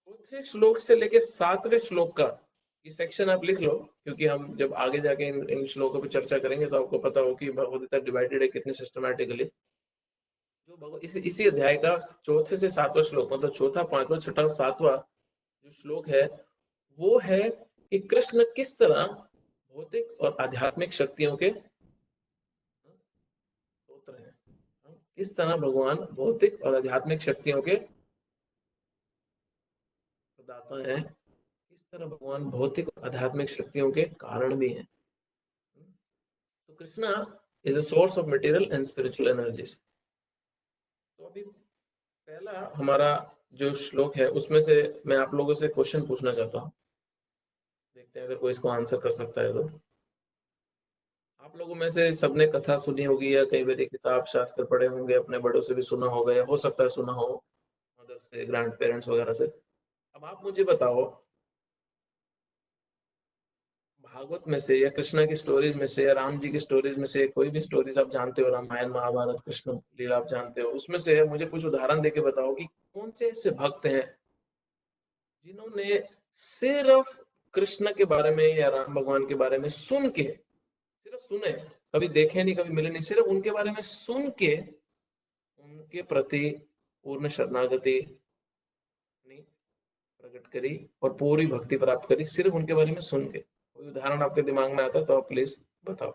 चौथे श्लोक से लेके 7वें श्लोक का ये सेक्शन आप लिख लो, क्योंकि हम जब आगे जाके इन श्लोकों पर चर्चा करेंगे तो आपको पता हो कि भगवद गीता डिवाइडेड है कितने सिस्टमैटिकली। जो इसी अध्याय का चौथे से 7वां श्लोक, मतलब चौथा, पांचवा, छठा और 7वां जो श्लोक है वो है कि कृष्ण किस तरह भौतिक और आध्यात्मिक शक्तियों के स्रोत हैं, किस तरह भगवान भौतिक और आध्यात्मिक शक्तियों के प्रदाता हैं, किस तरह भगवान भौतिक और आध्यात्मिक शक्तियों के कारण भी हैं। तो Krishna is a source of material and spiritual energies. तो अभी पहला हमारा जो श्लोक है उसमें से मैं आप लोगों से क्वेश्चन पूछना चाहता हूँ, देखते हैं अगर कोई इसको आंसर कर सकता है तो। आप लोगों में से सबने कथा सुनी होगी या कई बार किताब शास्त्र पढ़े होंगे, अपने बड़ों से भी सुना होगा, या हो सकता है सुना हो मदर से, ग्रैंड पेरेंट्स वगैरह से। अब आप मुझे बताओ, भागवत में से या कृष्णा की स्टोरीज में से या राम जी की स्टोरीज में से, कोई भी स्टोरीज आप जानते हो, रामायण महाभारत कृष्ण लीला आप जानते हो, उसमें से मुझे कुछ उदाहरण देके बताओ कि कौन से ऐसे भक्त हैं जिन्होंने सिर्फ कृष्ण के बारे में या राम भगवान के बारे में सुन के, सिर्फ सुने, कभी देखे नहीं, कभी मिले नहीं, सिर्फ उनके बारे में सुन के उनके प्रति पूर्ण शरणागति प्रकट करी और पूरी भक्ति प्राप्त करी, सिर्फ उनके बारे में सुन के। कोई उदाहरण आपके दिमाग में आता है तो आप प्लीज बताओ।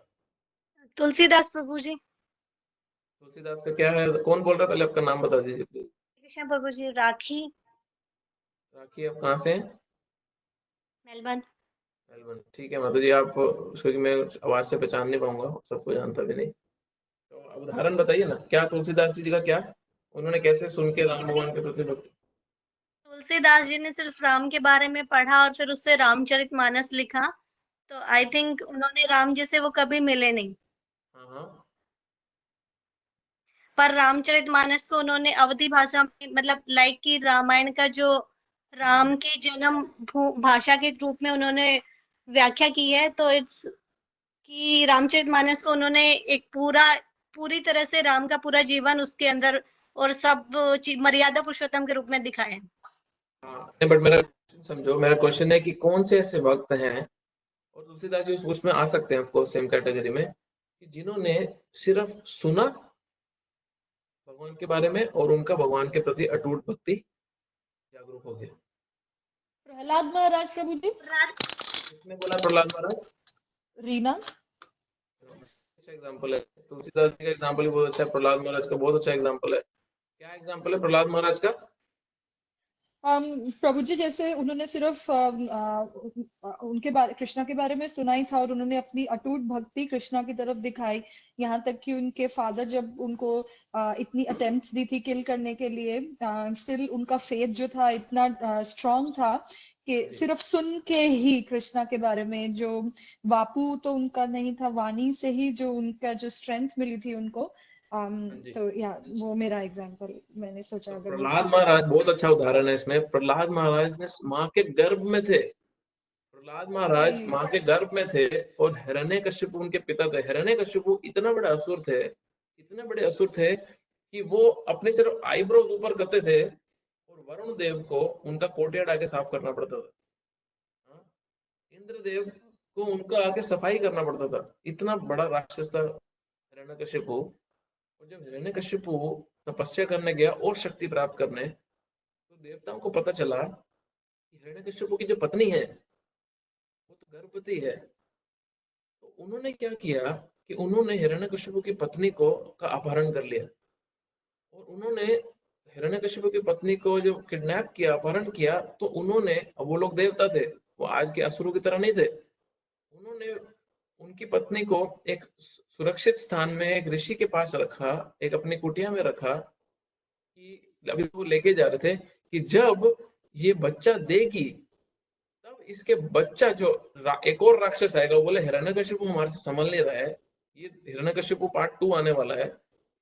तुलसीदास प्रभु जी। तुलसीदास का क्या है, कौन बोल रहा है, पहले आपका नाम बता दीजिए प्लीज। कृष्ण प्रभु जी। राखी। राखी, आप कहाँ से हैं? मेलबर्न। मेलबर्न, ठीक है माता जी। आप उसको कि मैं आवाज से पहचान नहीं पाऊंगा, सबको जानता भी नहीं, तो अब उदाहरण बताइए ना, क्या तुलसीदास जी का क्या, उन्होंने कैसे सुन के राम भगवान के प्रति भक्ति। तुलसीदास जी ने सिर्फ राम के बारे में पढ़ा और फिर उससे रामचरितमानस लिखा, तो आई थिंक उन्होंने राम जी से वो कभी मिले नहीं। हाँ हाँ, पर रामचरितमानस को उन्होंने अवधी भाषा में, मतलब लाइक कि रामायण का जो राम के जन्म भाषा के रूप में उन्होंने व्याख्या की है, तो इट्स कि रामचरितमानस को उन्होंने एक पूरी तरह से राम का पूरा जीवन उसके अंदर और सब मर्यादा पुरुषोत्तम के रूप में दिखाया है। हाँ, बट मेरा समझो, मेरा क्वेश्चन है कि कौन से ऐसे भक्त हैं, और तुलसीदास जी उसमें आ सकते हैं ऑफकोर्स सेम कैटेगरी में, कि जिन्होंने सिर्फ सुना भगवान के बारे में और उनका भगवान के प्रति अटूट भक्ति जागरूक हो गया। प्रहलाद महाराज प्रभु जी। किसने बोला प्रहलाद महाराज? रीना। अच्छा एग्जांपल है, तुलसीदास जी का एग्जांपल भी बहुत अच्छा है, प्रहलाद महाराज का बहुत अच्छा एग्जांपल है। क्या एग्जांपल है प्रहलाद महाराज का? प्रभु जी, जैसे उन्होंने सिर्फ उनके बारे कृष्णा के बारे में सुना ही था और उन्होंने अपनी अटूट भक्ति कृष्णा की तरफ दिखाई, यहाँ तक कि उनके फादर जब उनको इतनी अटेम्प्ट्स दी थी किल करने के लिए, स्टिल उनका फेथ जो था इतना स्ट्रांग था कि सिर्फ सुन के ही कृष्णा के बारे में, जो बापू तो उनका नहीं था, वाणी से ही जो उनका जो स्ट्रेंथ मिली थी उनको, जी। तो या वो मेरा एग्जांपल मैंने सोचा तो अगर वो प्रहलाद महाराज बहुत अच्छा उदाहरण है इसमें। प्रहलाद महाराज ने माँ के गर्भ में थे, प्रहलाद महाराज वही माँ के गर्भ में थे और हिरण्यकशिपु उनके पिता थे। हिरण्यकशिपु इतना बड़ा असुर थे, इतने बड़े असुर थे कि वो अपने सिर्फ आईब्रोज ऊपर करते थे और वरुण देव को उनका कोर्टयार्ड आके साफ करना पड़ता था। हाँ? इंद्रदेव को उनका आके सफाई करना पड़ता था। इतना बड़ा राक्षस था हिरण्यकशिपु। और जब हिरण्यकशिपु तपस्या करने गया और शक्ति प्राप्त करने, तो देवताओं को पता चला कि हिरण्यकशिपु की जो पत्नी है वो तो गर्भवती है। तो उन्होंने क्या किया कि उन्होंने हिरण्यकशिपु की पत्नी को का अपहरण कर लिया और उन्होंने हिरण्यकशिपु की पत्नी को जब किडनैप किया, अपहरण किया, तो उन्होंने, अब वो लोग देवता थे, वो आज के असुरों की तरह नहीं थे, उन्होंने उनकी पत्नी को एक सुरक्षित स्थान में एक ऋषि के पास रखा, एक अपनी कुटिया में रखा कि अभी वो लेके जा रहे थे कि जब ये बच्चा देगी तब इसके बच्चा जो एक और राक्षस आएगा, वो बोले हिरण्यकशिपु हमारे से संभल नहीं रहा है, ये हिरण्यकशिपु पार्ट 2 आने वाला है,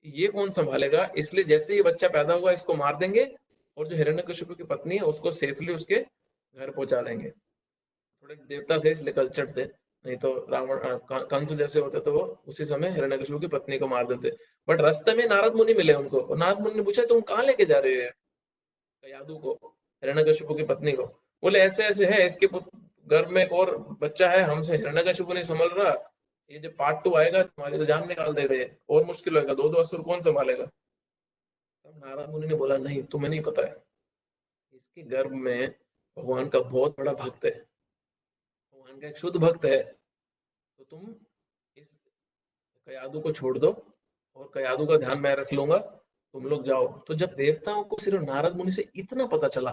ये कौन संभालेगा, इसलिए जैसे ये बच्चा पैदा हुआ इसको मार देंगे और जो हिरण्यकशिपु की पत्नी है उसको सेफली उसके घर पहुंचा देंगे। थोड़े देवता थे इसलिए कल्चर्ड थे, नहीं तो रावण कंस जैसे होते तो वो उसी समय हिरण्यकशिपु की पत्नी को मार देते। बट रास्ते में नारद मुनि मिले उनको और नारद मुनि ने पूछा तुम कहाँ लेके जा रहे हो कयादू को, हिरण्यकशिपु की पत्नी को? बोले ऐसे ऐसे है, इसके गर्भ में एक और बच्चा है, हमसे हिरण्यकशिपु नहीं संभल रहा, ये जब पार्ट 2 आएगा तुम्हारी तो जान निकाल देगा, ये और मुश्किल होगा, दो दो असुर कौन संभालेगा? तब नारद मुनि ने बोला नहीं तुम्हें नहीं पता है, इसके गर्भ में भगवान का बहुत बड़ा भक्त है, भगवान का एक शुद्ध भक्त है, तो तुम इस कयादू को छोड़ दो और कयादू का ध्यान मैं रख लूंगा, तुम लोग जाओ। तो जब देवताओं को सिर्फ नारद मुनि से इतना पता चला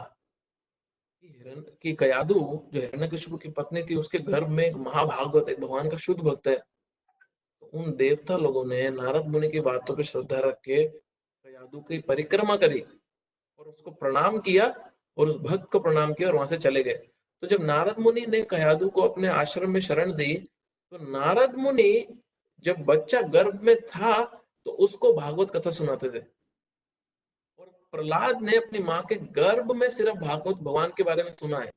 कि कयादू जो हिरण्यकशिपु की पत्नी थी उसके गर्भ में एक महाभागवत, एक भगवान का शुद्ध भक्त है, तो उन देवता लोगों ने नारद मुनि की बातों पर श्रद्धा रख के कयादू की परिक्रमा करी और उसको प्रणाम किया और उस भक्त को प्रणाम किया और वहां से चले गए। तो जब नारद मुनि ने कयादू को अपने आश्रम में शरण दी, तो नारद मुनि जब बच्चा गर्भ में था तो उसको भागवत कथा सुनाते थे और प्रहलाद ने अपनी माँ के गर्भ में सिर्फ भागवत भगवान के बारे में सुना है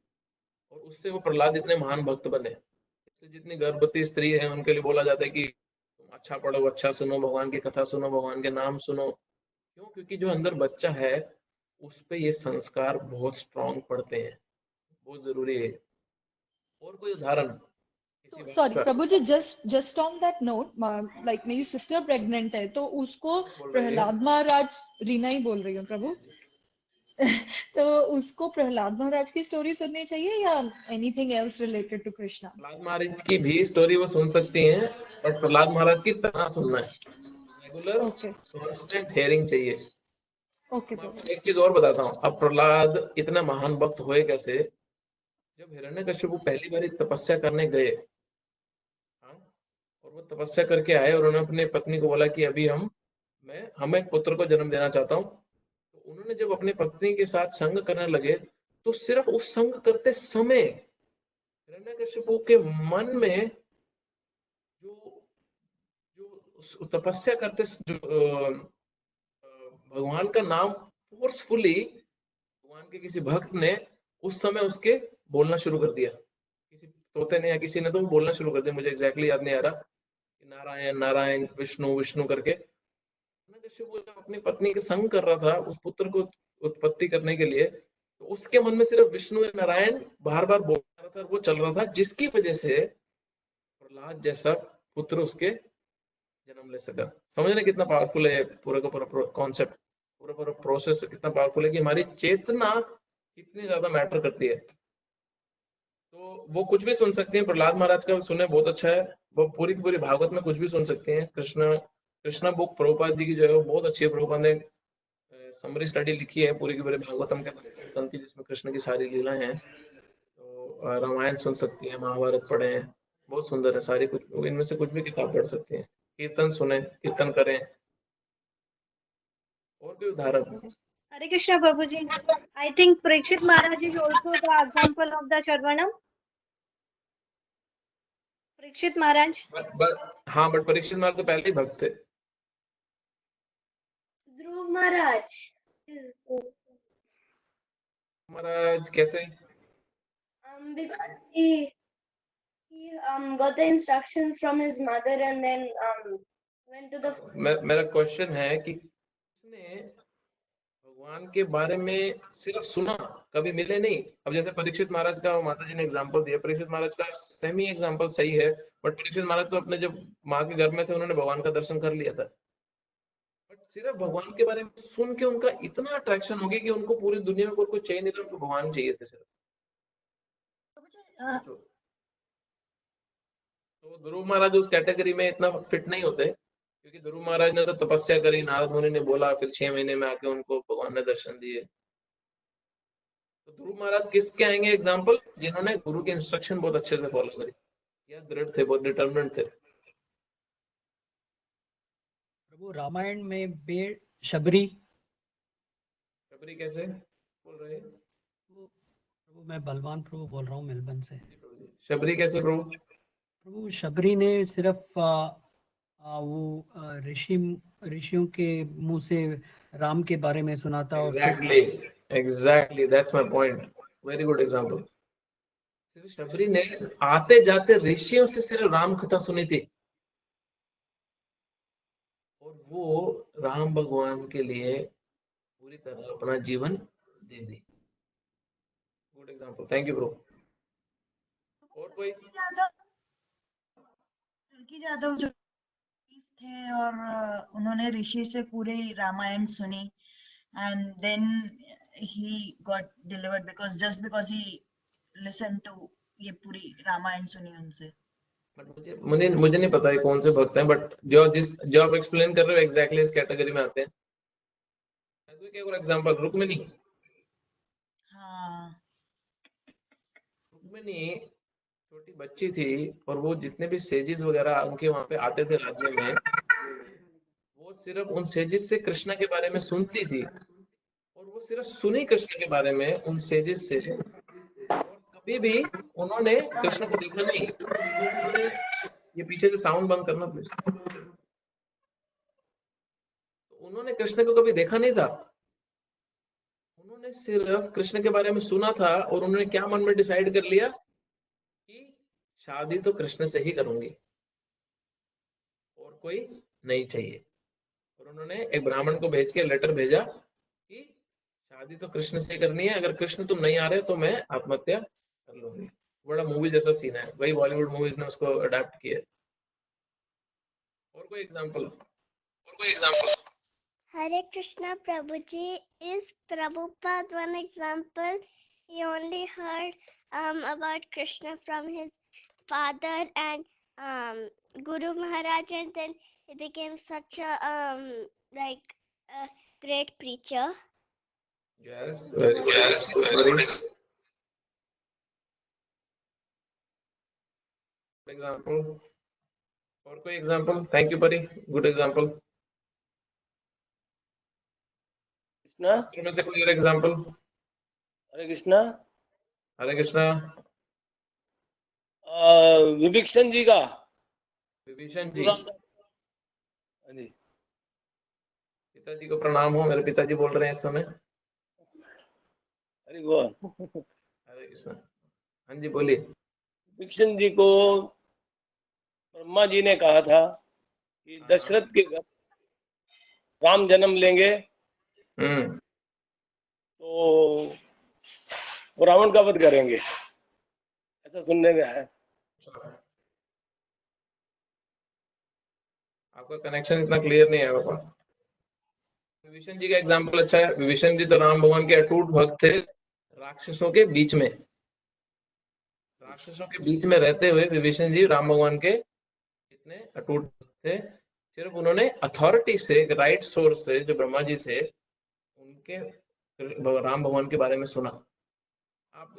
और उससे वो प्रहलाद इतने महान भक्त बने। इसलिए जितनी गर्भवती स्त्री है उनके लिए बोला जाता है कि तुम अच्छा पढ़ो, अच्छा सुनो, भगवान की कथा सुनो, भगवान के नाम सुनो। क्यों? क्योंकि जो अंदर बच्चा है उस पे ये संस्कार बहुत स्ट्रांग पड़ते हैं, बहुत जरूरी है। और कोई उदाहरण किसी तो बात सॉरी का? Prabhu ji, just on that note, like मेरी सिस्टर प्रेग्नेंट है, तो उसको बोल रही है प्रहलाद महाराज, रीना ही बोल रही हूँ प्रभु, तो उसको प्रहलाद महाराज की स्टोरी सुननी चाहिए या anything else related to Krishna? Prahlad Maharaj की भी स्टोरी वो सुन सकती हैं, बट प्रहलाद महाराज की तरह सुनना है, रेगुलर ओके कांस्टेंट हेयरिंग चाहिए। ओके मैं प्रभु। आपको एक चीज और बताता हूँ, अब प्रहलाद इतना महान भक्त हुए कैसे? जब हिरण्यकशिपु पहली बार तपस्या करने गए, हाँ, और वो तपस्या करके आए और उन्होंने अपनी पत्नी को बोला कि अभी हम एक पुत्र को जन्म देना चाहता हूँ, तो उन्होंने जब अपनी पत्नी के साथ संग करने लगे तो सिर्फ उस संग करते समय हिरण्यकशिपु के मन में जो जो तपस्या करते जो भगवान का नाम फोर्सफुली भगवान के किसी भक्त ने उस समय उसके बोलना शुरू कर दिया, किसी तोते ने या किसी ने तो बोलना शुरू कर दिया, मुझे एग्जैक्टली याद नहीं आ रहा, कि नारायण नारायण विष्णु विष्णु करके। हिरण्यकशिपु जब अपनी पत्नी के संग कर रहा था उस पुत्र को उत्पत्ति करने के लिए, तो उसके मन में सिर्फ विष्णु नारायण बार बार बोल रहा था, वो चल रहा था, जिसकी वजह से प्रहलाद जैसा पुत्र उसके जन्म ले सका। समझने कितना पावरफुल है पूरा का पूरा कॉन्सेप्ट, पूरा पूरा प्रोसेस कितना पावरफुल है कि हमारी चेतना कितनी ज्यादा मैटर करती है। तो वो कुछ भी सुन सकती हैं, प्रहलाद महाराज का सुने बहुत अच्छा है, वो पूरी की पूरी भागवत में कुछ भी सुन सकती हैं। कृष्णा बुक प्रभुपाद जी की जो है वो बहुत अच्छी है, प्रभुपाद ने समरी स्टडी लिखी है पूरी की पूरी भागवतम के संस्कृत की, जिसमें कृष्ण की सारी लीलाएं हैं। तो रामायण सुन सकती हैं, महाभारत पढ़ें, बहुत सुंदर है सारी, कुछ इनमें से कुछ भी किताब पढ़ सकती हैं। कीर्तन सुने, कीर्तन करें, और कोई उदाहरण? हरे कृष्णा प्रभु जी। I think Parikshit Maharaj is also the example of the Shravanam. Parikshit Maharaj. हाँ, बट परीक्षित महाराज तो पहले ही भक्त थे। Dhruv Maharaj. महाराज कैसे? Because he got the instructions from his mother and then went to the. मेरा क्वेश्चन है कि किसने भगवान के बारे में सिर्फ सुना, कभी मिले नहीं? अब जैसे परीक्षित महाराज का माता जी ने एग्जांपल दिया, परीक्षित महाराज का सेमी एग्जांपल सही है, बट परीक्षित महाराज तो अपने जब माँ के घर में थे उन्होंने भगवान का दर्शन कर लिया था। बट सिर्फ भगवान के बारे में सुन के उनका इतना अट्रैक्शन हो गया कि उनको पूरी दुनिया में कोई चाहिए नहीं था, उनको भगवान चाहिए थे सिर्फ। तो ध्रुव महाराज उस कैटेगरी में इतना फिट नहीं होते, क्योंकि ध्रुव महाराज ने तो तपस्या करी, नारद मुनि ने बोला, फिर 6 महीने में आके उनको भगवान ने दर्शन दिए। तो ध्रुव महाराज किसके आएंगे एग्जाम्पल? जिन्होंने गुरु की इंस्ट्रक्शन बहुत अच्छे से फॉलो करी, या दृढ़ थे, बहुत डिटरमिनेंट थे। प्रभु रामायण में शबरी कैसे बोल रहे हैं? प्रभु मैं बलवान प्रभु बोल रहा हूँ मेलबर्न से। शबरी कैसे प्रभु? प्रभु शबरी ने सिर्फ वो ऋषियों के मुंह से राम के बारे में सुना था। Exactly that's my point, very good example. Shabari ने आते जाते ऋषियों से सिर्फ राम कथा सुनी थी, और वो राम भगवान के लिए पूरी तरह अपना जीवन दे दी। Good example, thank you bro. और कोई? कल्कि यादव जो थे और उन्होंने ऋषि से पूरे रामायण सुनी, and then he got delivered because he listened to ये पूरी रामायण सुनी उनसे। बट मुझे नहीं पता है कौन से भक्त हैं, बट जो आप एक्सप्लेन कर रहे हो एग्जैक्टली इस कैटेगरी में आते हैं। एक एग्जांपल, रुक्मिणी। हाँ, रुक्मिणी छोटी बच्ची थी, और वो जितने भी सेजिस वगैरह उनके वहां पे आते थे राज्य में, वो सिर्फ उन सेजिस से कृष्ण के बारे में सुनती थी, और वो सिर्फ सुनी कृष्ण के बारे में उन सेजिस से, और कभी भी उन्होंने कृष्ण को देखा नहीं। ये पीछे से साउंड बंद करना प्लीज। उन्होंने कृष्ण को कभी देखा नहीं था, उन्होंने सिर्फ कृष्ण के बारे में सुना था, और उन्होंने क्या मन में डिसाइड कर लिया कि शादी तो कृष्ण से ही करूंगी, और कोई नहीं चाहिए। और उन्होंने एक ब्राह्मण को भेज के लेटर भेजा कि शादी तो कृष्ण से करनी है, अगर कृष्ण तुम नहीं आ रहे तो मैं आत्महत्या कर लूंगी। बड़ा मूवी जैसा सीन है, वही बॉलीवुड मूवीज ने उसको अडेप्ट किया। और कोई example? Hare Krishna Prabhuji, is Prabhupada one example? He only heard about Krishna from his father and Guru Maharaj, and then he became such a great preacher. Yes, very good example. और कोई example? Thank you परी, good example. Krishna में से कोई और example? हरे कृष्णा। हरे कृष्णा। विभीषण जी का। विभीषण जी, जी पिताजी को प्रणाम हो, मेरे पिताजी बोल रहे हैं इस समय। हरि बोल। हरे कृष्णा। हाँ जी बोलिए। विभीषण जी को ब्रह्मा जी ने कहा था कि दशरथ के घर राम जन्म लेंगे तो वो रावण का वध करेंगे, ऐसा सुनने में आया। आपका कनेक्शन इतना क्लियर नहीं है पापा। विभीषण जी का एग्जांपल अच्छा है। विभीषण जी तो राम भगवान के अटूट भक्त थे, राक्षसों के बीच में रहते हुए विभीषण जी राम भगवान के इतने अटूट थे। सिर्फ उन्होंने अथॉरिटी से, एक राइट सोर्स से, जो ब्रह्मा जी थे, उनके राम भगवान के बारे में सुना। आप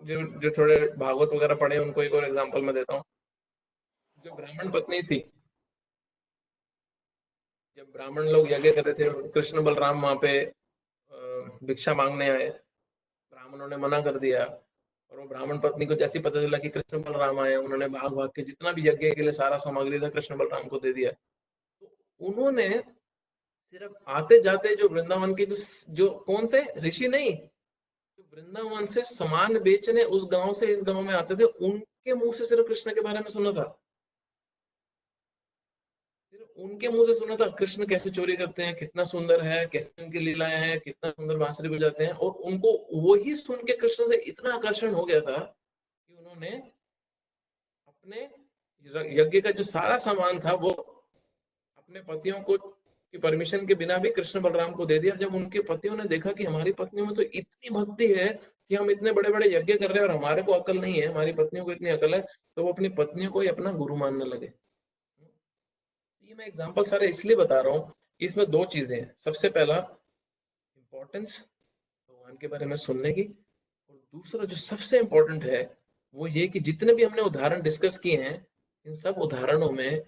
जो थोड़े भागवत वगैरह पढ़े उनको एक और एग्जांपल मैं देता हूँ। जो ब्राह्मण पत्नी थी, जब ब्राह्मण लोग यज्ञ कर रहे थे, कृष्ण बलराम वहां पे भिक्षा मांगने आए, ब्राह्मणों ने मना कर दिया, और वो ब्राह्मण पत्नी को जैसे पता चला कि कृष्ण बलराम आए, उन्होंने भाग भाग के जितना भी यज्ञ के लिए सारा सामग्री था कृष्ण बलराम को दे दिया। तो उन्होंने सिर्फ आते जाते जो वृंदावन के जो कौन थे, ऋषि नहीं, जो वृंदावन से सामान बेचने उस गांव से इस गांव में आते थे, उनके मुंह से सिर्फ कृष्ण के बारे में सुना था। सिर्फ उनके मुंह से सुना था कृष्ण कैसे चोरी करते हैं, कितना सुंदर है, कैसे उनकी लीलाएं हैं, कितना सुंदर बांसुरी बजाते हैं, और उनको वही सुन के कृष्ण से इतना आकर्षण हो गया था कि उन्होंने अपने यज्ञ का जो सारा सामान था वो अपने पतियों को की परमिशन के बिना भी कृष्ण बलराम को दे दिया। जब उनके पतियों ने देखा कि हमारी पत्नियों में तो इतनी भक्ति है कि हम इतने बड़े बड़े यज्ञ कर रहे हैं और हमारे को अकल नहीं है, हमारी पत्नियों को इतनी अकल है, तो वो अपनी पत्नियों को ही अपना गुरु मानने लगे। ये मैं एग्जांपल सारे इसलिए बता रहा हूँ, इसमें दो चीजें हैं। सबसे पहला इंपॉर्टेंस भगवान के बारे में सुनने की, और दूसरा जो सबसे इंपॉर्टेंट है वो ये कि जितने भी हमने उदाहरण डिस्कस किए हैं, इन सब उदाहरणों में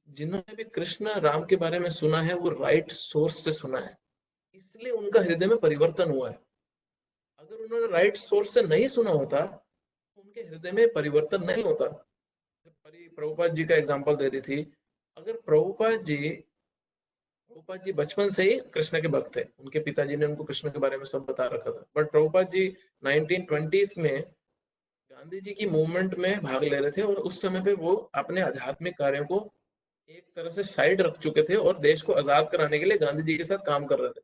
जिन्होंने भी कृष्ण राम के बारे में सुना है वो राइट सोर्स से सुना है, इसलिए उनका हृदय में परिवर्तन हुआ है। अगर उन्होंने राइट सोर्स से नहीं सुना होता तो उनके हृदय में परिवर्तन नहीं होता। प्रभुपाद जी का एग्जांपल दे रही थी, अगर प्रभुपाद जी बचपन से ही कृष्ण के भक्त थे, उनके पिताजी ने उनको कृष्ण के बारे में सब बता रखा था, बट प्रभुपाद जी 1920s में गांधी जी की मूवमेंट में भाग ले रहे थे, और उस समय पे वो अपने आध्यात्मिक कार्यों को एक तरह से साइड रख चुके थे और देश को आजाद कराने के लिए गांधी जी के साथ काम कर रहे थे।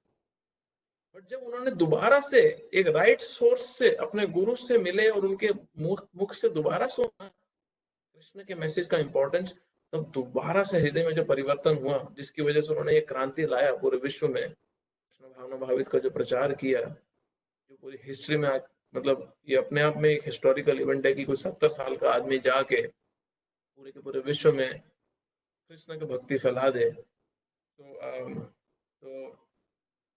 बट जब उन्होंने दोबारा से एक राइट सोर्स से अपने गुरु से मिले और उनके मुख से दोबारा सुना कृष्ण के मैसेज का इंपॉर्टेंस, तब दोबारा से हृदय में जो परिवर्तन हुआ, जिसकी वजह से उन्होंने ये क्रांति लाया पूरे विश्व में, कृष्ण भावना भावित का जो प्रचार किया, जो पूरी हिस्ट्री में मतलब ये अपने आप में एक हिस्टोरिकल इवेंट है कि कोई 70 साल का आदमी जाके पूरे के पूरे विश्व में कृष्ण की भक्ति फैला दे। तो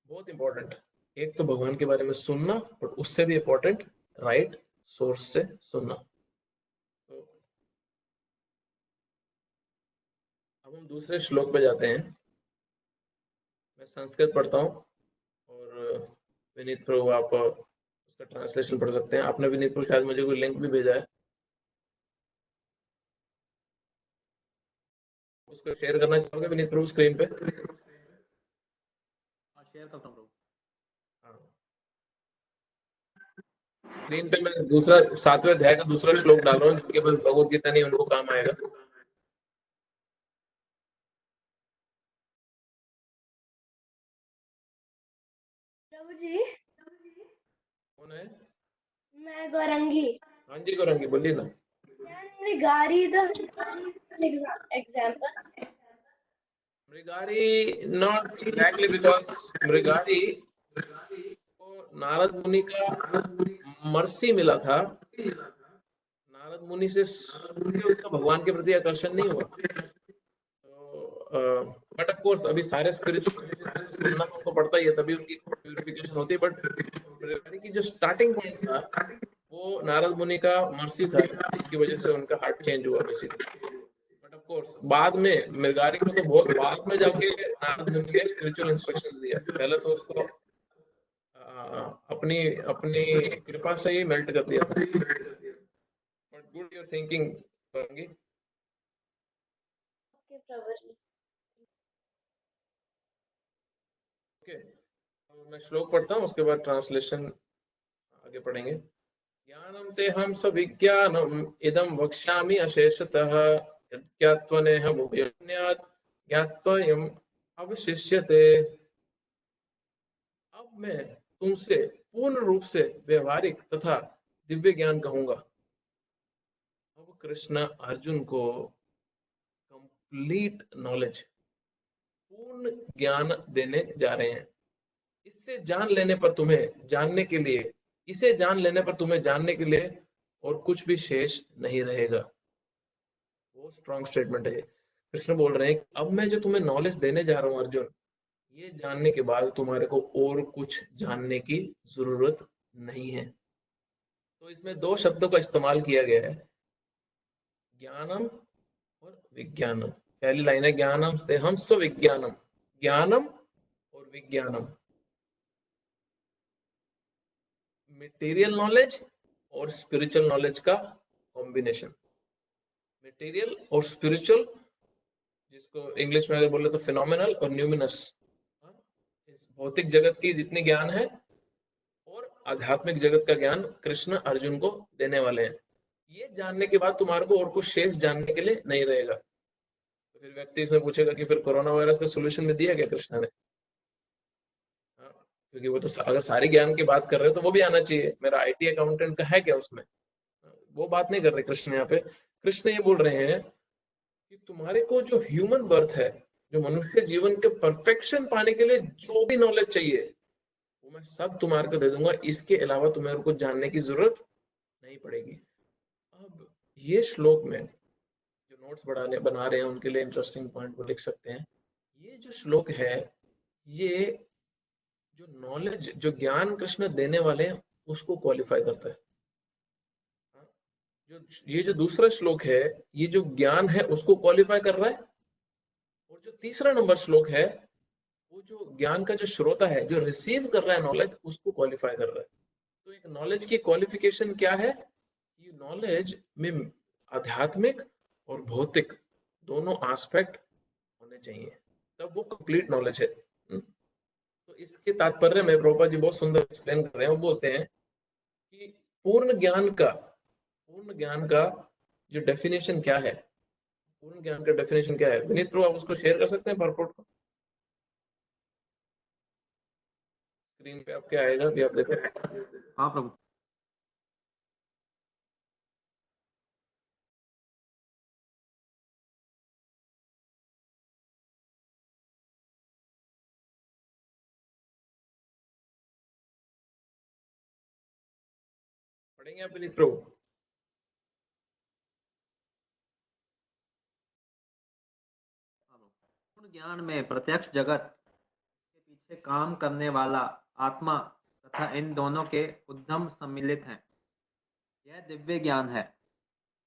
बहुत इंपॉर्टेंट, एक तो भगवान के बारे में सुनना, और उससे भी इंपॉर्टेंट राइट सोर्स से सुनना। तो अब हम दूसरे श्लोक पे जाते हैं। मैं संस्कृत पढ़ता हूँ और विनीत प्रभु आप उसका ट्रांसलेशन पढ़ सकते हैं। आपने विनीत प्रभु शायद मुझे कोई लिंक भी भेजा है, उसको शेयर करना चाहोगे विनीत प्रभु स्क्रीन पे? शेयर करता हूँ। स्क्रीन पे मैं दूसरा 7वें अध्याय का दूसरा श्लोक डाल रहा हूँ, जिनके पास भगवत गीता नहीं उनको काम आएगा। प्रभु जी कौन है? मैं गौरंगी। हाँ जी गौरंगी, बोलिए ना। Mrigari the example. Mrigari not exactly, because Mrigari को नारद मुनि का मर्सी मिला था, नारद मुनि से उसका भगवान के प्रति आकर्षण नहीं हुआ। बट ऑफ कोर्स अभी सारे स्पिरिचुअल सुनना उनको पड़ता ही है, तभी उनकी प्यूरिफिकेशन होती है। बट मृगारी की जो स्टार्टिंग पॉइंट था वो नारद मुनि का मर्सी था, जिसकी वजह से उनका हार्ट चेंज हुआ बेसिकली। बट ऑफ कोर्स बाद में मृगारी को तो बहुत बाद में जाके नारद मुनि ने स्पिरिचुअल इंस्ट्रक्शंस दिया, पहले तो उसको अपनी कृपा से ही मेल्ट कर दिया था। बट गुड योर थिंकिंग करेंगे। ओके, मैं श्लोक पढ़ता हूँ, उसके बाद ट्रांसलेशन आगे पढ़ेंगे। ज्ञानम ते हम सविज्ञानम इदं वक्ष्यामि अशेषतः यज्ञात्वनेह भूयात् ज्ञात्वयम् अवशिष्यते। अब मैं तुमसे पूर्ण रूप से व्यवहारिक तथा दिव्य ज्ञान कहूंगा। अब कृष्ण अर्जुन को कंप्लीट नॉलेज, पूर्ण ज्ञान देने जा रहे हैं। इससे जान लेने पर तुम्हें जानने के लिए, इसे जान लेने पर तुम्हें जानने के लिए और कुछ भी शेष नहीं रहेगा। बहुत स्ट्रॉन्ग स्टेटमेंट है। कृष्ण बोल रहे हैं अब मैं जो तुम्हें नॉलेज देने जा रहा हूं अर्जुन, ये जानने के बाद तुम्हारे को और कुछ जानने की जरूरत नहीं है। तो इसमें दो शब्दों का इस्तेमाल किया गया है, ज्ञानम और विज्ञानम। पहली लाइन है ज्ञानम स्तेहम सविज्ञानम, ज्ञानम और विज्ञानम, मटेरियल नॉलेज और स्पिरिचुअल नॉलेज का कॉम्बिनेशन। मटेरियल और स्पिरिचुअल, जिसको इंग्लिश में अगर बोले तो फिनोमिनल और न्यूमिनस, इस भौतिक जगत की जितनी ज्ञान है और आध्यात्मिक जगत का ज्ञान कृष्ण अर्जुन को देने वाले हैं। ये जानने के बाद तुम्हारे को और कुछ शेष जानने के लिए नहीं रहेगा। तो फिर व्यक्ति इसमें पूछेगा कि फिर कोरोना वायरस का सोल्यूशन में दिया गया कृष्ण ने? क्योंकि वो तो अगर सारे ज्ञान की बात कर रहे हैं तो वो भी आना चाहिए, मेरा आईटी अकाउंटेंट का है क्या उसमें? वो बात नहीं कर रहे कृष्ण यहाँ पे। कृष्ण ये बोल रहे हैं कि तुम्हारे को जो ह्यूमन बर्थ है, जो मनुष्य जीवन के परफेक्शन पाने के लिए जो भी नॉलेज चाहिए वो मैं सब तुम्हारे को दे दूंगा, इसके अलावा तुम्हें कुछ जानने की जरूरत नहीं पड़ेगी। अब ये श्लोक में जो नोट्स बना रहे हैं उनके लिए इंटरेस्टिंग पॉइंट को लिख सकते हैं। ये जो श्लोक है, ये जो नॉलेज, जो ज्ञान कृष्ण देने वाले हैं उसको क्वालिफाई करता है। ये जो दूसरा श्लोक है, ये जो ज्ञान है उसको क्वालिफाई कर रहा है, और जो तीसरा नंबर श्लोक है वो जो ज्ञान का जो श्रोता है, जो रिसीव कर रहा है नॉलेज, उसको क्वालिफाई कर रहा है। तो एक नॉलेज की क्वालिफिकेशन क्या है? ये नॉलेज में आध्यात्मिक और भौतिक दोनों एस्पेक्ट होने चाहिए, तब वो कंप्लीट नॉलेज है। तो इसके तात्पर्य में प्रभुपाद जी बहुत सुंदर एक्सप्लेन कर रहे हैं। वो बोलते हैं कि पूर्ण ज्ञान का जो डेफिनेशन क्या है, पूर्ण ज्ञान का डेफिनेशन क्या है? विनीत प्रभु, आप उसको शेयर कर सकते हैं पावरपॉइंट को? स्क्रीन पे आपके आएगा, भी आप देखें। हाँ प्रभु। पढ़ेंगे आप विनीत प्रभु? पूर्ण ज्ञान में प्रत्यक्ष जगत के पीछे काम करने वाला आत्मा तथा इन दोनों के उद्यम सम्मिलित हैं। यह दिव्य ज्ञान है।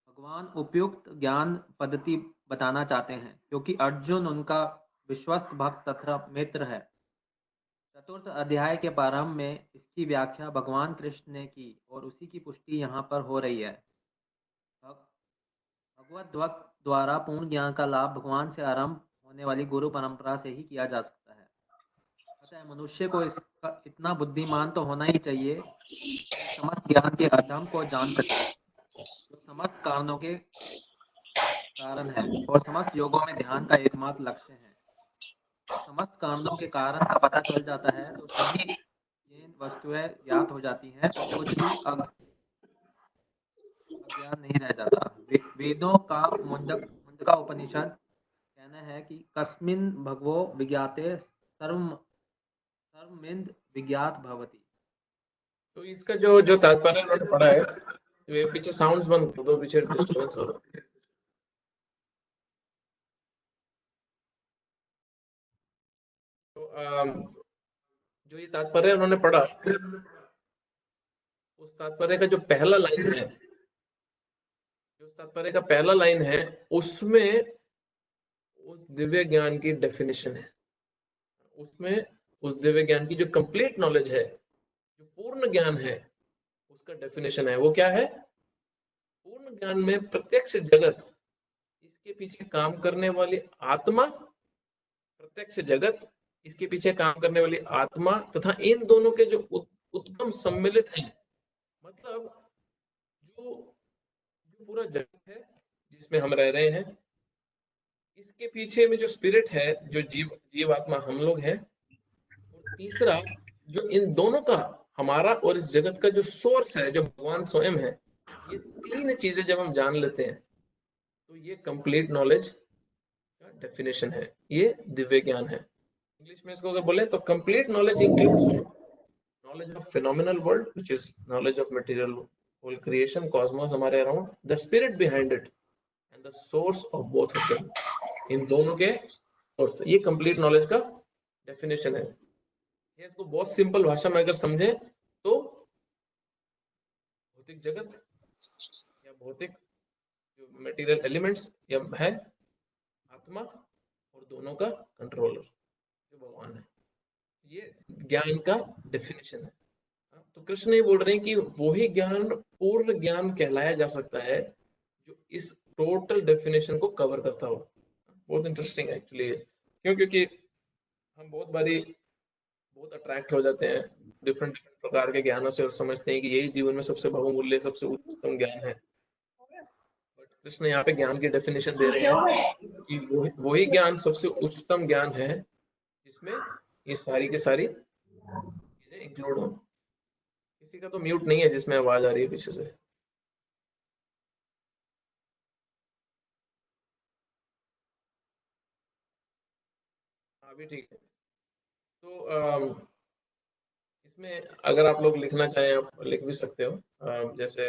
भगवान उपयुक्त ज्ञान पद्धति बताना चाहते हैं क्योंकि अर्जुन उनका विश्वस्त भक्त तथा मित्र है। चतुर्थ अध्याय के प्रारंभ में इसकी व्याख्या भगवान कृष्ण ने की और उसी की पुष्टि यहाँ पर हो रही है। भगवत भक्त द्वारा पूर्ण ज्ञान का लाभ भगवान से आरंभ होने वाली गुरु परंपरा से ही किया जा सकता है। अतः मनुष्य को इसका इतना बुद्धिमान तो होना ही चाहिए समस्त ज्ञान के अधम को जान सके, जो समस्त कारणों के कारण है और समस्त योगों में ध्यान का एकमात्र लक्ष्य है। समस्त कारणों के कारण का पता चल जाता है तो सभी ये वस्तुएं ज्ञात हो जाती हैं और कुछ भी अज्ञान नहीं रह जाता। वेदों का मुंडका उपनिषद कहना है कि कस्मिन् भगवो विज्ञाते सर्वमिन्द्र विज्ञात भवति। तो इसका जो तात्पर्य उन्होंने पढ़ा है, वे पीछे साउंड्स बंद कर दो, पीछे डिस्टर्बेंस हो रहा है। तो जो ये तात्पर्य उन्होंने पढ़ा, उस तात्पर्य का जो पहला लाइन है, उस तात्पर्य का पहला लाइन है, उसमें उस दिव्य ज्ञान की डेफिनेशन है। उसमें उस दिव्य ज्ञान की जो कंप्लीट नॉलेज है, जो पूर्ण ज्ञान है, उसका डेफिनेशन है। वो क्या है? पूर्ण ज्ञान में प्रत्यक्ष जगत, इसके पीछे काम करने वाली आत्मा, प्रत्यक्ष जगत, इसके पीछे काम करने वाली आत्मा तथा इन दोनों के जो उद्गम सम्मिलित हैं, मतलब जो पूरा जगत है जिसमें हम रह रहे हैं, इसके पीछे में जो स्पिरिट है, जो जीवात्मा हम लोग हैं, और तीसरा जो इन दोनों का, हमारा और इस जगत का जो सोर्स है, जो भगवान स्वयं है, ये तीन चीजें जब हम जान लेते हैं तो ये कंप्लीट नॉलेज का डेफिनेशन है, ये दिव्य ज्ञान है। इंग्लिश में इसको अगर बोले तो complete knowledge includes knowledge of phenomenal world, which is knowledge of material whole creation, cosmos हमारे around, the spirit behind it and the source of both of them. इन दोनों के सोर्स, ये कंप्लीट नॉलेज का डेफिनेशन है। ये इसको बहुत सिंपल भाषा में अगर समझे तो भौतिक जगत या भौतिक जो मटेरियल एलिमेंट्स या है आत्मा और दोनों का कंट्रोलर जो भगवान है, ये ज्ञान का डेफिनेशन है। तो कृष्ण ये बोल रहे हैं कि वही ज्ञान पूर्ण ज्ञान कहलाया जा सकता है जो इस टोटल डेफिनेशन को कवर करता हो। बहुत इंटरेस्टिंग है एक्चुअली, क्यों? क्योंकि हम बहुत बारी बहुत अट्रैक्ट हो जाते हैं डिफरेंट प्रकार के ज्ञानों से और समझते हैं कि यही जीवन में सबसे बहुमूल्य सबसे उच्चतम ज्ञान है। बट कृष्ण यहाँ पे ज्ञान की डेफिनेशन दे रहे हैं कि वही ज्ञान सबसे उच्चतम ज्ञान है जिसमें ये सारी की सारी चीजें इंक्लूड हो। किसी का तो म्यूट नहीं है जिसमें आवाज आ रही है पीछे से। अभी ठीक है। तो इसमें अगर आप लोग लिखना चाहें आप लिख भी सकते हो। जैसे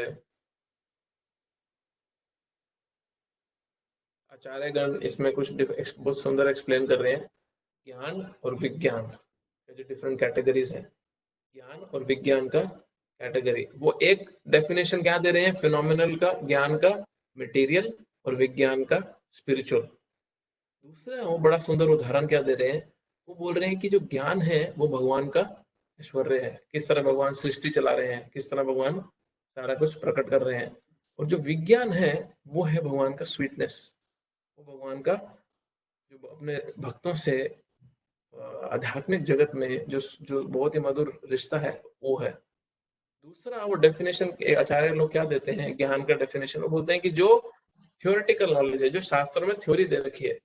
आचार्यगण इसमें कुछ बहुत सुंदर एक्सप्लेन कर रहे हैं ज्ञान और विज्ञान के जो डिफरेंट कैटेगरीज हैं। ज्ञान और विज्ञान का कैटेगरी, वो एक डेफिनेशन क्या दे रहे हैं? फिनोमिनल का, ज्ञान का मटेरियल और विज्ञान का स्पिरिचुअल। दूसरा वो बड़ा सुंदर उदाहरण क्या दे रहे हैं? वो बोल रहे हैं कि जो ज्ञान है वो भगवान का ऐश्वर्य है, किस तरह भगवान सृष्टि चला रहे हैं, किस तरह भगवान सारा कुछ प्रकट कर रहे हैं। और जो विज्ञान है वो है भगवान का स्वीटनेस, वो भगवान का जो अपने भक्तों से आध्यात्मिक जगत में जो बहुत ही मधुर रिश्ता है वो है। दूसरा वो डेफिनेशन आचार्य लोग क्या देते हैं ज्ञान का डेफिनेशन? वो बोलते हैं कि जो थ्योरेटिकल नॉलेज है, जो शास्त्रों में थ्योरी दे रखी है,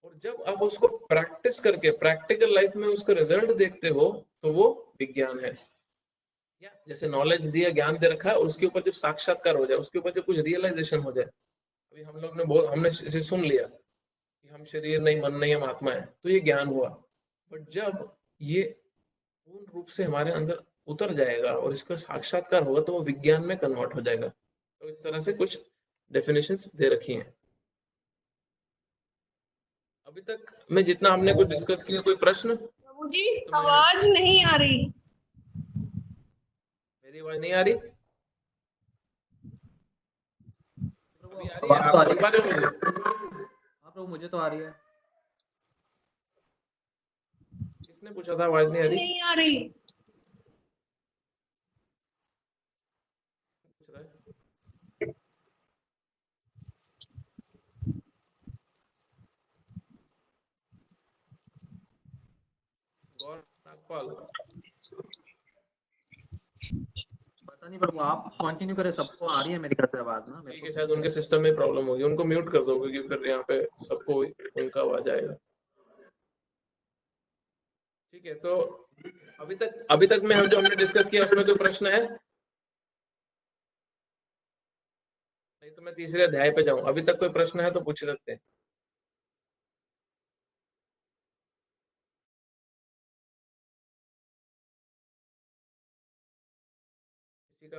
और जब आप उसको प्रैक्टिस करके प्रैक्टिकल लाइफ में उसका रिजल्ट देखते हो तो वो विज्ञान है। या जैसे नॉलेज दिया, ज्ञान दे रखा है, और उसके ऊपर जब साक्षात्कार हो जाए, उसके ऊपर जब कुछ रियलाइजेशन हो जाए। अभी हम लोग ने हमने इसे सुन लिया कि हम शरीर नहीं, मन नहीं, हम आत्मा है, तो ये ज्ञान हुआ। बट जब ये पूर्ण रूप से हमारे अंदर उतर जाएगा और इसका साक्षात्कार होगा तो वो विज्ञान में कन्वर्ट हो जाएगा। तो इस तरह से कुछ डेफिनेशंस दे रखी हैं। अभी तक में जितना हमने कुछ डिस्कस किया, कोई प्रश्न? प्रभु जी आवाज नहीं आ रही। मेरी आवाज नहीं आ रही? अभी आ रही है? आवाज तो आप आ सुन पा रहे हो मुझे? हाँ प्रभु, मुझे तो आ रही है। किसने पूछा था आवाज नहीं आ रही? नहीं आ रही। गौर नागपाल, पता नहीं प्रभु, आप कंटिन्यू करें, सबको आ रही है मेरी तरफ से आवाज ना। ठीक है, शायद उनके सिस्टम में प्रॉब्लम होगी, उनको म्यूट कर दो क्योंकि फिर यहाँ पे सबको उनका आवाज आएगा। ठीक है, तो अभी तक में हम जो हमने डिस्कस किया उसमें कोई प्रश्न है? नहीं तो मैं तीसरे अध्याय पे जाऊं। अभी तक कोई प्रश्न है तो पूछ सकते हैं। किसी का?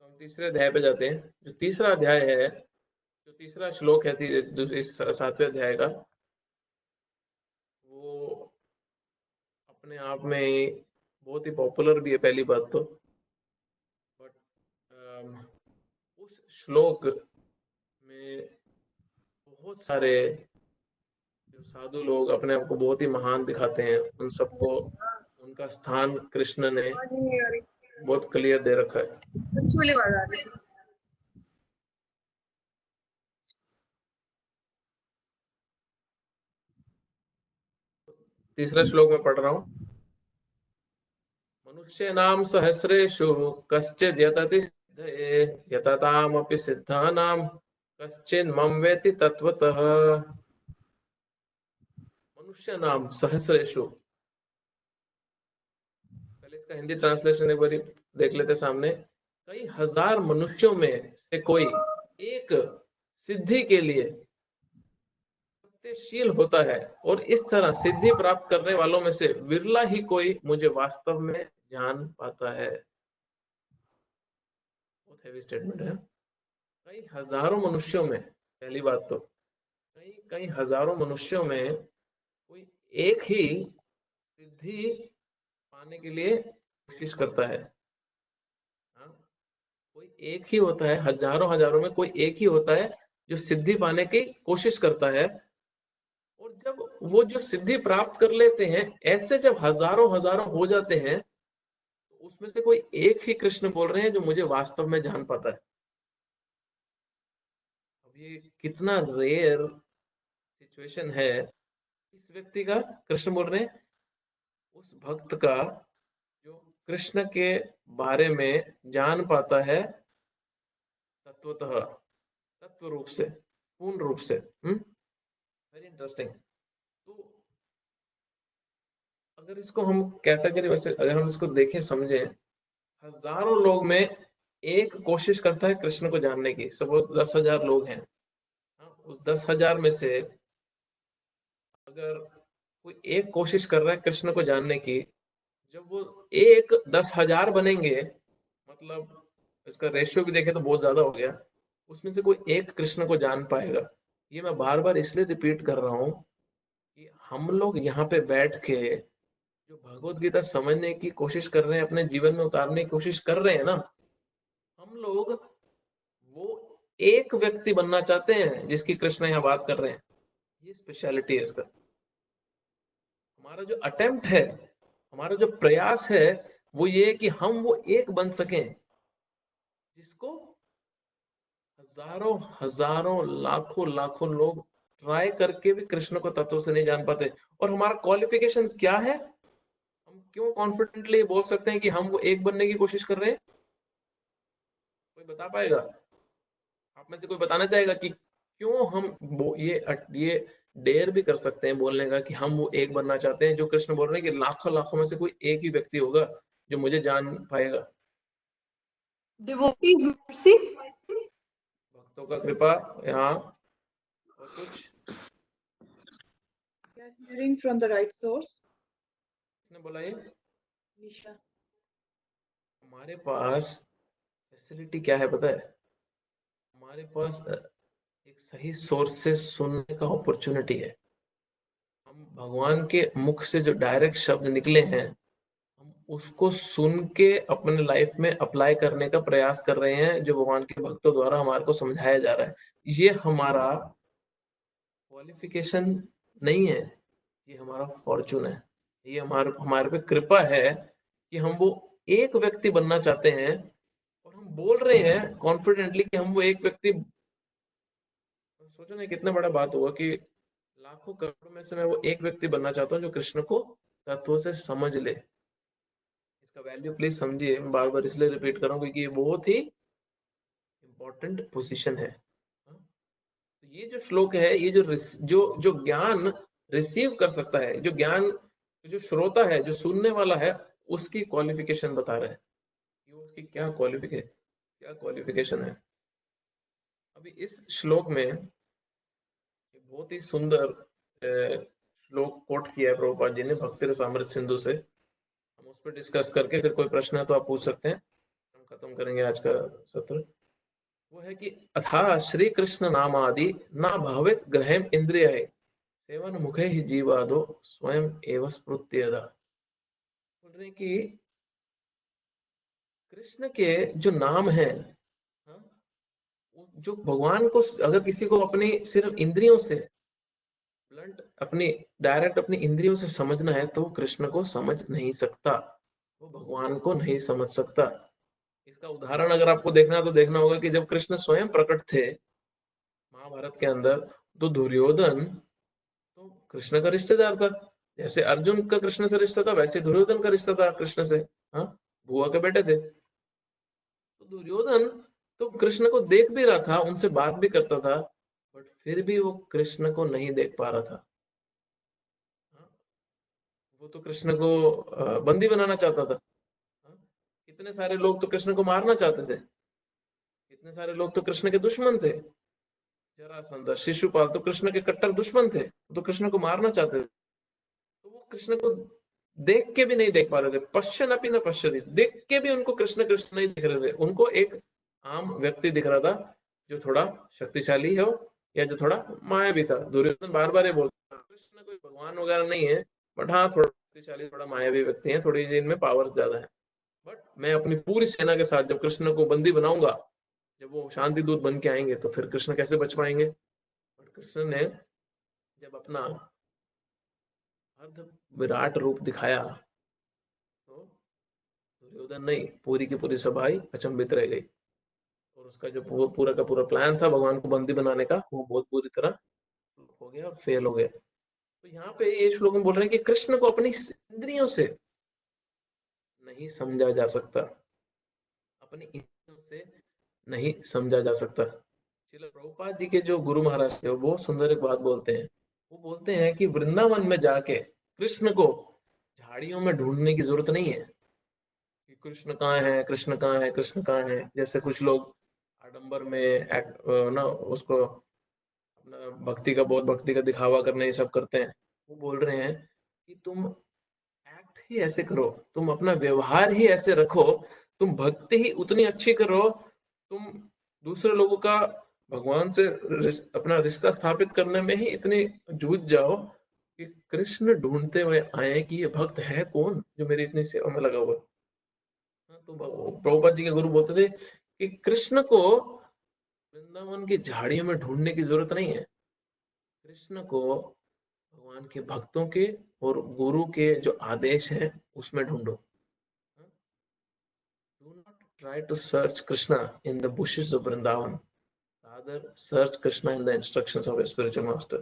तो हम तीसरे अध्याय पे जाते हैं। जो तीसरा अध्याय है, जो तीसरा श्लोक है सातवें अध्याय का, वो अपने आप में बहुत ही पॉपुलर भी है पहली बात तो। बट उस श्लोक में बहुत सारे जो साधु लोग अपने आप को बहुत ही महान दिखाते हैं, उन सबको उनका स्थान कृष्ण ने बहुत क्लियर दे रखा है। तीसरा श्लोक में पढ़ रहा हूँ। मनुष्य नाम सहस्रेषु कश्चिद् यतति सिद्धये यततामपि सिद्धानां कश्चिन् मम वेति तत्वतः। मनुष्य नाम सहस्रेषु, पहले इसका हिंदी ट्रांसलेशन एक बार देख लेते सामने। कई हजार मनुष्यों में से कोई एक सिद्धि के लिए सत्यशील होता है, और इस तरह सिद्धि प्राप्त करने वालों में से विरला ही कोई मुझे वास्तव में जान पाता है। बहुत हैवी स्टेटमेंट है। कई हजारों मनुष्यों में, पहली बात तो कई हजारों मनुष्यों में कोई एक ही सिद्धि पाने के लिए कोशिश करता है। हाँ, कोई एक ही होता है, हजारों हजारों में कोई एक ही होता है जो सिद्धि पाने की कोशिश करता है। और जब वो जो सिद्धि प्राप्त कर लेते हैं, ऐसे जब हजारों हजारों हो जाते हैं, तो उसमें से कोई एक ही कृष्ण बोल रहे हैं जो मुझे वास्तव में जान पाता है। अब ये कितना रेयर सिचुएशन है। इस व्यक्ति का कृष्ण बोल रहे हैं, उस भक्त का जो कृष्ण के बारे में जान पाता है तत्वतः, तत्व रूप से, पूर्ण रूप से। Very interesting. तो अगर इसको हम कैटेगरी वैसे अगर हम इसको देखें समझें, हजारों लोग में एक कोशिश करता है कृष्ण को जानने की। सपोज 10,000 लोग हैं, उस 10,000 में से अगर कोई एक कोशिश कर रहा है कृष्ण को जानने की, जब वो एक 10,000 बनेंगे, मतलब इसका रेशियो भी देखें तो बहुत ज्यादा हो गया, उसमें से कोई एक कृष्ण को जान पाएगा। ये मैं बार बार इसलिए रिपीट कर रहा हूँ कि हम लोग यहाँ पे बैठ के जो भगवत गीता समझने की कोशिश कर रहे हैं, अपने जीवन में उतारने की कोशिश कर रहे हैं ना, हम लोग वो एक व्यक्ति बनना चाहते हैं जिसकी कृष्ण यहाँ बात कर रहे हैं। ये स्पेशलिटी है इसका। हमारा जो अटेम्प्ट है, हमारा जो प्रयास है, वो ये है कि हम वो एक बन सकें जिसको हजारों हजारों लाखों लाखों लोग ट्राई करके भी कृष्ण को तत्व से नहीं जान पाते। और हमारा क्वालिफिकेशन क्या है? हम क्यों कॉन्फिडेंटली बोल सकते हैं कि हम वो एक बनने की कोशिश कर रहे हैं? कोई बता पाएगा? आप में से कोई बताना चाहेगा कि क्यों हम ये डेयर भी कर सकते हैं बोलने का कि हम वो एक बनना चाहते हैं जो कृष्ण बोल रहे हैं कि लाखों लाखों में से कोई एक ही व्यक्ति होगा जो मुझे जान पाएगा। Devotees mercy. भक्तों का कृपा। यहाँ और कुछ We are hearing from the right source. किसने बोला ये? Nisha. हमारे पास फैसिलिटी क्या है पता है? हमारे पास एक सही सोर्स से सुनने का अपॉर्चुनिटी है। हम भगवान के मुख से जो डायरेक्ट शब्द निकले हैं, हम उसको सुन के अपने लाइफ में अप्लाई करने का प्रयास कर रहे हैं, जो भगवान के भक्तों द्वारा हमारे को समझाया जा रहा है। ये हमारा क्वालिफिकेशन नहीं है, ये हमारा फॉर्चून है। ये हमारे पे कृपा है कि हम वो एक व्यक्ति बनना चाहते हैं और हम बोल रहे हैं कॉन्फिडेंटली कि हम वो एक व्यक्ति। सोचो ना कितना बड़ा बात हुआ कि लाखों करोड़ों में से मैं वो एक व्यक्ति बनना चाहता हूँ जो कृष्ण को तत्व से समझ ले। इसका वैल्यू प्लीज समझिए। मैं बार बार इसलिए रिपीट कर रहा हूँ क्योंकि ये बहुत ही इंपॉर्टेंट पोजीशन है। तो ये जो श्लोक है, ये जो ज्ञान रिसीव कर सकता है, जो ज्ञान जो श्रोता है, जो सुनने वाला है, उसकी क्वालिफिकेशन बता रहा है कि उसकी क्या क्वालिफिकेशन है। अभी इस श्लोक में बहुत ही सुंदर श्लोक कोट किया है प्रभुपाद जी ने भक्ति रसामृत सिंधु से। हम उस पर डिस्कस करके फिर कोई प्रश्न है तो आप पूछ सकते हैं, हम खत्म करेंगे आज का सत्र। वो है कि अथा श्री कृष्ण नाम आदि ना भावित ग्रहम इंद्रिय है सेवन मुखे ही जीवादो स्वयं एवं स्मृत्यदा। बोल रहे कि कृष्ण के जो नाम है, जो भगवान को अगर किसी को अपनी सिर्फ इंद्रियों से ब्लंट डायरेक्ट अपनी इंद्रियों से समझना है तो कृष्ण को समझ नहीं सकता, वो भगवान को नहीं समझ सकता। इसका उदाहरण अगर आपको देखना है तो देखना होगा कि जब कृष्ण स्वयं प्रकट थे महाभारत के अंदर, तो दुर्योधन तो कृष्ण का रिश्तेदार था। जैसे अर्जुन का कृष्ण से रिश्ता था, वैसे दुर्योधन का रिश्ता था कृष्ण से। बुआ के बेटे थे। तो दुर्योधन तो कृष्ण को देख भी रहा था, उनसे बात भी करता था, बट फिर भी वो कृष्ण को नहीं देख पा रहा था। वो तो कृष्ण को बंदी बनाना चाहता था। कितने सारे लोग तो कृष्ण को मारना चाहते थे, कितने सारे लोग तो कृष्ण के दुश्मन थे। जरासंध, शिशुपाल तो कृष्ण के कट्टर दुश्मन थे, तो कृष्ण को मारना चाहते थे। तो वो कृष्ण को देख के भी नहीं देख पा रहे थे। पश्चन अपि न पश्यति, देख के भी उनको कृष्ण कृष्ण नहीं दिख रहे थे। उनको एक आम व्यक्ति दिख रहा था जो थोड़ा शक्तिशाली हो या जो थोड़ा मायावी था। दुर्योधन बार बार ये बोलता कृष्ण कोई भगवान वगैरह नहीं है, बट हाँ थोड़ा शक्तिशाली, थोड़ा मायावी व्यक्ति है, थोड़ी इनमें पावर्स ज्यादा है। बट मैं अपनी पूरी सेना के साथ जब कृष्ण को बंदी बनाऊंगा, जब वो शांति दूत बन के आएंगे, तो फिर कृष्ण कैसे बच पाएंगे। बट कृष्ण ने जब अपना अर्ध विराट रूप दिखाया तो दुर्योधन नहीं, पूरी की पूरी सभा ही अचंभित रह गई, और उसका जो पूरा का पूरा प्लान था भगवान को बंदी बनाने का, वो बहुत बुरी तरह हो गया और फेल हो गया। तो यहाँ पे ये श्लोक में बोल रहे हैं कि कृष्ण को अपनी इंद्रियों से नहीं समझा जा सकता, अपनी इंद्रियों से नहीं समझा जा सकता। श्रील प्रभुपाद जी के जो गुरु महाराज थे, वो बहुत सुंदर एक बात बोलते हैं। वो बोलते हैं कि वृंदावन में जाके कृष्ण को झाड़ियों में ढूंढने की जरूरत नहीं है कि कृष्ण कहाँ है, कृष्ण कहाँ है, कृष्ण कहाँ है। जैसे कुछ लोग आडंबर में ना उसको अपना भक्ति का दिखावा करने, ये सब करते हैं। वो बोल रहे हैं कि तुम एक्ट ही ऐसे करो, तुम अपना व्यवहार ही ऐसे रखो, तुम भक्ति ही उतनी अच्छी करो, तुम दूसरे लोगों का भगवान से अपना रिश्ता स्थापित करने में ही इतनी जूझ जाओ कि कृष्ण ढूंढते हुए आए कि ये भक्त है कौन जो मेरी इतनी सेवा में लगा हुआ। तो प्रभुपाद जी के गुरु बोलते थे कि कृष्ण को वृंदावन की झाड़ियों में ढूंढने की जरूरत नहीं है, कृष्ण को भगवान के भक्तों के और गुरु के जो आदेश हैं उसमें ढूंढो। Do not try to search Krishna in the bushes of Vrindavan. Rather, search Krishna in the instructions of a spiritual master.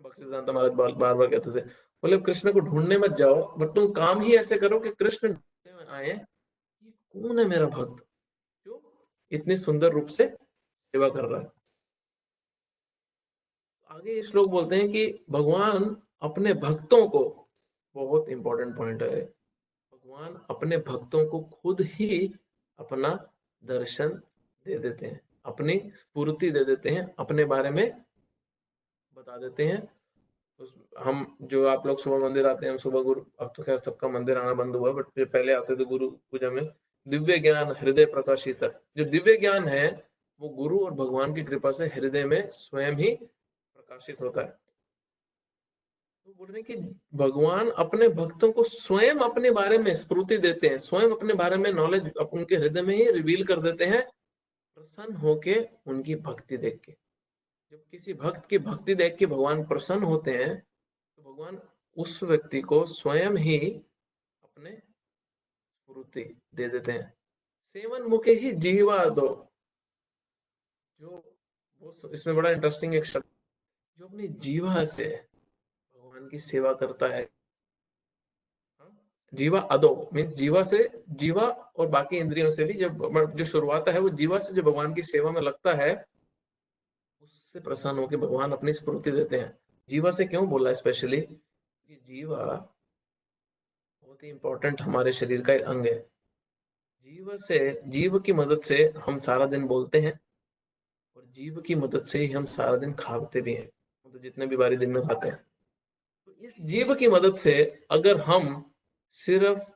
भक्तिसिद्धांत महाराज बार बार कहते थे, बोले कृष्ण को ढूंढने मत जाओ, बट तुम काम ही ऐसे करो कि कृष्ण ढूंढने में आए ये कौन है मेरा भक्त जो इतनी सुंदर रूप से सेवा कर रहा है। आगे ये श्लोक बोलते हैं कि भगवान अपने भक्तों को, बहुत इंपॉर्टेंट पॉइंट है, भगवान अपने भक्तों को खुद ही अपना दर्शन दे देते हैं, अपनी स्फूर्ति दे देते हैं, अपने बारे में बता देते हैं। हम जो आप लोग सुबह मंदिर आते हैं, हम सुबह गुरु, अब तो खैर सबका मंदिर आना बंद हुआ, बट जो पहले आते थे गुरु पूजा में, दिव्य ज्ञान हृदय प्रकाशित, जो दिव्य ज्ञान है वो गुरु और भगवान की कृपा से हृदय में स्वयं ही प्रकाशित होता है। तो बोल रहे हैं कि भगवान अपने भक्तों को स्वयं अपने बारे में स्फूर्ति देते हैं, स्वयं अपने बारे में नॉलेज उनके हृदय में ही रिवील कर देते हैं, प्रसन्न होके उनकी भक्ति देख के। जब किसी भक्त की भक्ति देख के भगवान प्रसन्न होते हैं, तो भगवान उस व्यक्ति को स्वयं ही अपने स्फूर्ति दे देते हैं। सेवन मुखे ही जीवा दो, जो इसमें बड़ा इंटरेस्टिंग एक शब्द, जो अपनी जीवा से भगवान की सेवा करता है। जीवा अदो मीन जीवा से, जीवा और बाकी इंद्रियों से भी जब जो शुरुआत है वो जीवा से जो भगवान की सेवा में लगता है, उससे प्रसन्न होकर भगवान अपनी स्फूर्ति देते हैं। जीवा से क्यों बोला स्पेशली, कि जीवा बहुत ही इंपॉर्टेंट हमारे शरीर का एक अंग है। जीव की मदद से हम सारा दिन बोलते हैं, और जीव की मदद से ही हम सारा दिन खाते भी हैं, तो जितने भी बारी दिन में खाते हैं। तो इस जीव की मदद से अगर हम सिर्फ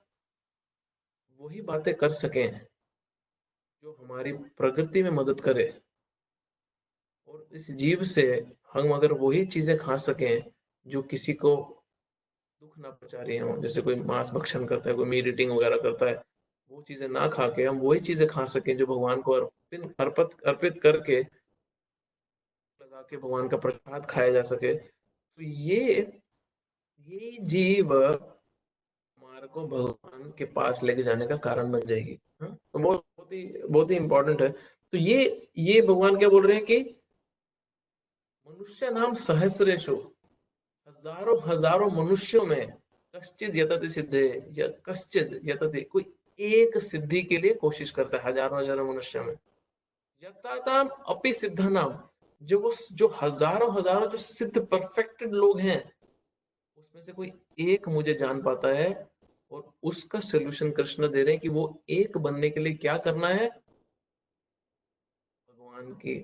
वही बातें कर सकें जो हमारी प्रकृति में मदद करे, और इस जीव से हम अगर वही चीजें खा सकें जो किसी को दुख ना पहुंचा रही हो, जैसे कोई मांस भक्षण करता है, कोई मीट ईटिंग वगैरह करता है, वो चीजें ना खा के हम वही चीजें खा सकें जो भगवान को अर्पित करके लगा के भगवान का प्रसाद खाया जा सके, तो ये जीव हमारे को भगवान के पास लेके जाने का कारण बन जाएगी। तो बहुत ही इंपॉर्टेंट है। तो ये भगवान क्या बोल रहे हैं कि मनुष्य नाम सहस्रेशु, हजारों मनुष्यों में कश्चित यतति सिद्धे, या कश्चित यतति, कोई एक सिद्धि के लिए कोशिश करता है, हजारों मनुष्यों में। यताताम अपि सिद्धानाम, जो हजारों जो सिद्ध परफेक्टेड लोग हैं, उसमें से कोई एक मुझे जान पाता है, और उसका सोल्यूशन कृष्ण दे रहे हैं कि वो एक बनने के लिए क्या करना है, भगवान की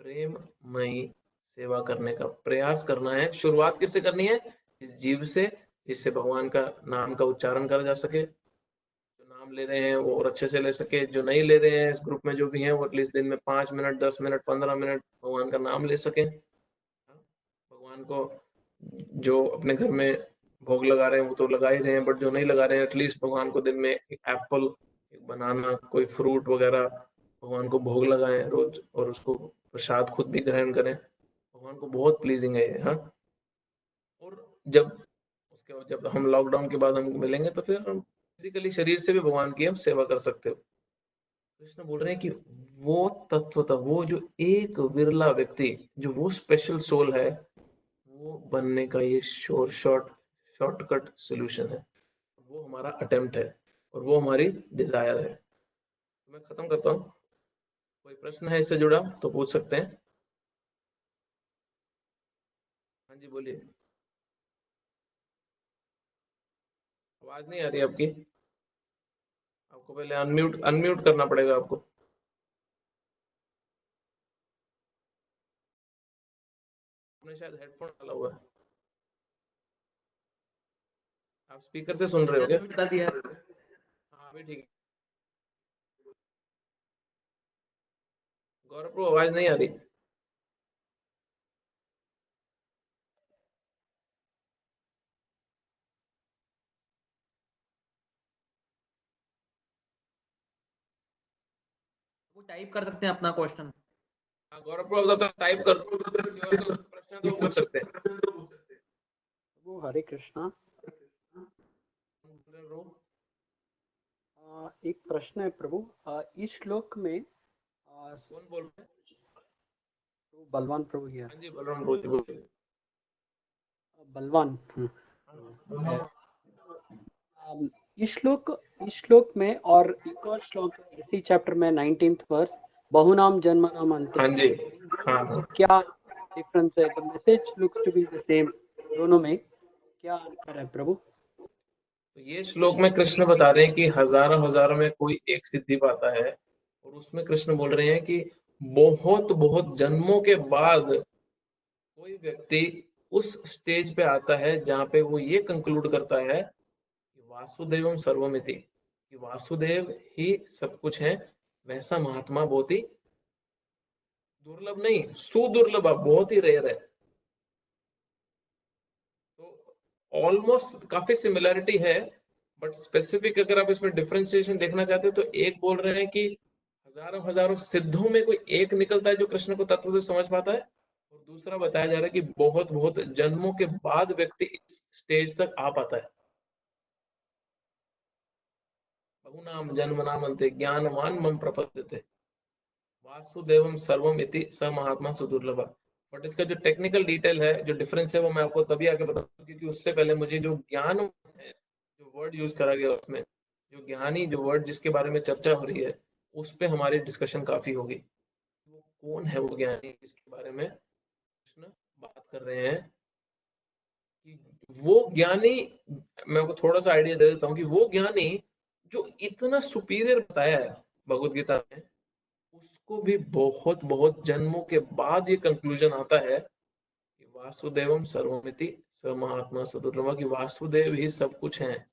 प्रेममयी सेवा करने का प्रयास करना है। शुरुआत किससे करनी है, इस जीव से, जिससे भगवान का नाम का उच्चारण करा जा सके। जो नाम नाम ले रहे हैं वो और अच्छे से ले सके, जो नहीं ले रहे हैं इस ग्रुप में जो भी हैं वो एटलीस्ट दिन में 5 मिनट 10 मिनट 15 मिनट भगवान का नाम ले सकें। भगवान को जो अपने घर में भोग लगा रहे हैं वो तो लगा ही रहे हैं, बट जो नहीं लगा रहे हैं एटलीस्ट भगवान को दिन में एक एप्पल, एक बनाना, कोई फ्रूट वगैरह भगवान को भोग लगाएं रोज, और उसको प्रसाद खुद भी ग्रहण करें। भगवान को बहुत प्लीजिंग है ये। हाँ, और जब हम लॉकडाउन के बाद हम मिलेंगे तो फिर हम फिजिकली शरीर से भी भगवान की हम सेवा कर सकते हो। कृष्ण बोल रहे हैं कि वो तत्वतः वो जो एक विरला व्यक्ति, जो वो स्पेशल सोल है, वो बनने का ये शॉर्टकट सॉल्यूशन है, वो हमारा अटेम्प्ट है और वो हमारी डिजायर है। मैं खत्म करता हूँ। कोई प्रश्न है इससे जुड़ा तो पूछ सकते हैं। हाँ जी बोलिए। आवाज नहीं आ रही आपकी, आपको पहले अनम्यूट करना पड़ेगा आपको। आपने शायद हेडफोन डाला हुआ है, आप स्पीकर से सुन रहे हो क्या? कर दिया। हाँ अभी ठीक है। गौरव को आवाज नहीं आ रही। वो टाइप कर सकते हैं अपना क्वेश्चन। हाँ गौरव को टाइप कर दो, प्रश्न तो पूछ सकते हैं। वो हरे कृष्णा, एक प्रश्न है प्रभु। इस श्लोक में कौन बोल रहे हैं? बलवान प्रभु हियर। हाँ जी बलराम प्रभु जी बोलिए। बलवान। इस श्लोक में और एक और श्लोक इसी चैप्टर में 19th वर्स, बहुनाम जन्मनाम अंते। हाँ जी हाँ। क्या डिफरेंस है? The message looks to be the same, दोनों में क्या अंतर है प्रभु? तो ये श्लोक में कृष्ण बता रहे हैं कि हजारों में कोई एक सिद्धि पाता है, और उसमें कृष्ण बोल रहे हैं कि बहुत बहुत जन्मों के बाद कोई व्यक्ति उस स्टेज पे आता है जहाँ पे वो ये कंक्लूड करता है कि वासुदेवम सर्वमिति, कि वासुदेव ही सब कुछ है। वैसा महात्मा बहुत ही दुर्लभ नहीं, सुदुर्लभ, बहुत ही रेयर है। तो ऑलमोस्ट काफी सिमिलरिटी है, बट स्पेसिफिक अगर आप इसमें डिफरेंशिएशन देखना चाहते हो तो एक बोल रहे हैं कि हजारों सिद्धों में कोई एक निकलता है जो कृष्ण को तत्व से समझ पाता है, और दूसरा बताया जा रहा है कि बहुत बहुत जन्मों के बाद व्यक्ति इस स्टेज तक आ पाता है। बहुनाम जन्मनाम अन्ते ज्ञानवान मम प्रपद्यते वासुदेवम सर्वम इति स महात्मा सुदुर्लभ। बट इसका जो टेक्निकल डिटेल है, जो डिफरेंस है, वो मैं आपको तभी आके बताऊंगा, क्योंकि उससे पहले मुझे जो ज्ञान है, जो वर्ड यूज करा गया उसमें, जो ज्ञानी, जो वर्ड जिसके बारे में चर्चा हो रही है, उस पे हमारी डिस्कशन काफी होगी। वो कौन है वो ज्ञानी जिसके बारे में कृष्ण बात कर रहे हैं? कि वो ज्ञानी, मैं आपको थोड़ा सा आइडिया दे देता हूँ कि वो ज्ञानी जो इतना सुपीरियर बताया है भगवत गीता में, उसको भी बहुत बहुत जन्मों के बाद ये कंक्लूजन आता है कि वासुदेवम सर्वमिति स महात्मा सुदुर्लभ, कि वासुदेव ही सब कुछ है,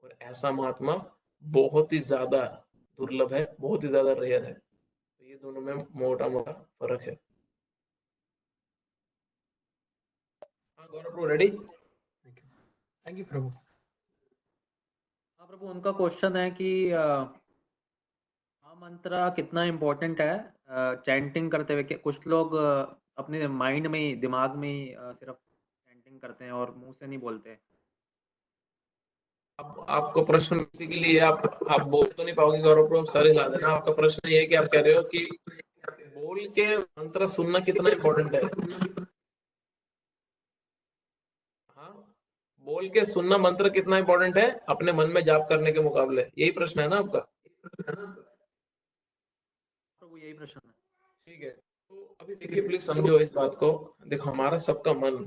और ऐसा महात्मा बहुत ही ज्यादा दुर्लभ है, बहुत ही ज्यादा रेयर है। तो ये दोनों में मोटा मोटा फर्क है। हाँ गौरव प्रभु रेडी? थैंक यू प्रभु। हाँ प्रभु, उनका क्वेश्चन है कि मंत्र कितना इम्पोर्टेंट है चैंटिंग करते हुए। कुछ लोग अपने माइंड में, दिमाग में सिर्फ चैंटिंग करते हैं और मुंह से नहीं बोलते। अब आपको प्रश्न बेसिकली आप बोल तो नहीं पाओगे गौरव प्रभु, सर हिला देना। आपका प्रश्न ये है कि आप कह रहे हो कि बोल के मंत्र सुनना कितना इम्पोर्टेंट है? हाँ, बोल के सुनना मंत्र कितना इम्पोर्टेंट है अपने मन में जाप करने के मुकाबले, यही प्रश्न है ना आपका? प्रभु यही प्रश्न है। ठीक है, तो अभी देखिए प्लीज समझो इस बात को। देखो हमारा सबका मन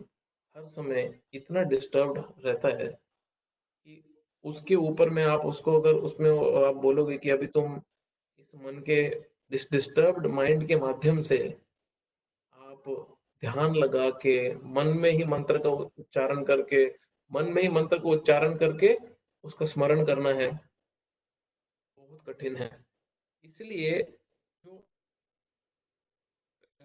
हर समय इतना डिस्टर्ब्ड रहता है कि उसके ऊपर में आप उसको अगर उसमें आप बोलोगे कि अभी तुम इस मन के इस डिस्टर्ब्ड माइंड के माध्यम से आप ध्यान लगा के मन में ही मंत्र का उच्चारण करके, मन में ही मंत्र को उच्चारण करके उसका स्मरण करना है, बहुत कठिन है। इसलिए जो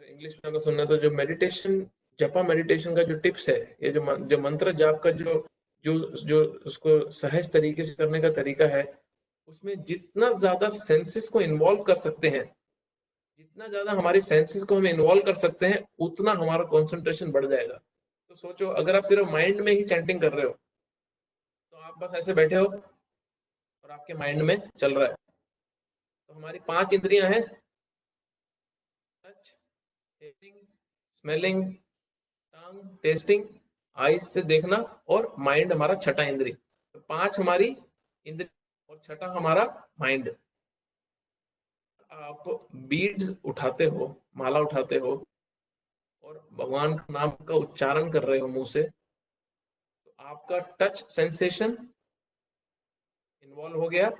इंग्लिश में अगर सुनना तो जो मेडिटेशन, जपा मेडिटेशन का जो टिप्स है, ये जो मंत्र जाप का जो जो जो उसको सहज तरीके से करने का तरीका है, उसमें जितना ज्यादा सेंसेस को इन्वॉल्व कर सकते हैं, जितना ज्यादा हमारी सेंसेस को हम इन्वॉल्व कर सकते हैं, उतना हमारा कंसंट्रेशन बढ़ जाएगा। तो सोचो, अगर आप सिर्फ माइंड में ही चैंटिंग कर रहे हो, तो आप बस ऐसे बैठे हो और आपके माइंड में चल रहा है, तो हमारी 5 इंद्रियां हैं, टच, हियरिंग, स्मेलिंग, टंग, टेस्टिंग, आईज से देखना, और माइंड हमारा छठा इंद्रिय। तो 5 हमारी इंद्रिय और छठा हमारा माइंड। आप बीड्स उठाते हो, माला उठाते हो और भगवान का नाम का उच्चारण कर रहे हो मुंह से, तो आपका टच सेंसेशन इन्वॉल्व हो गया,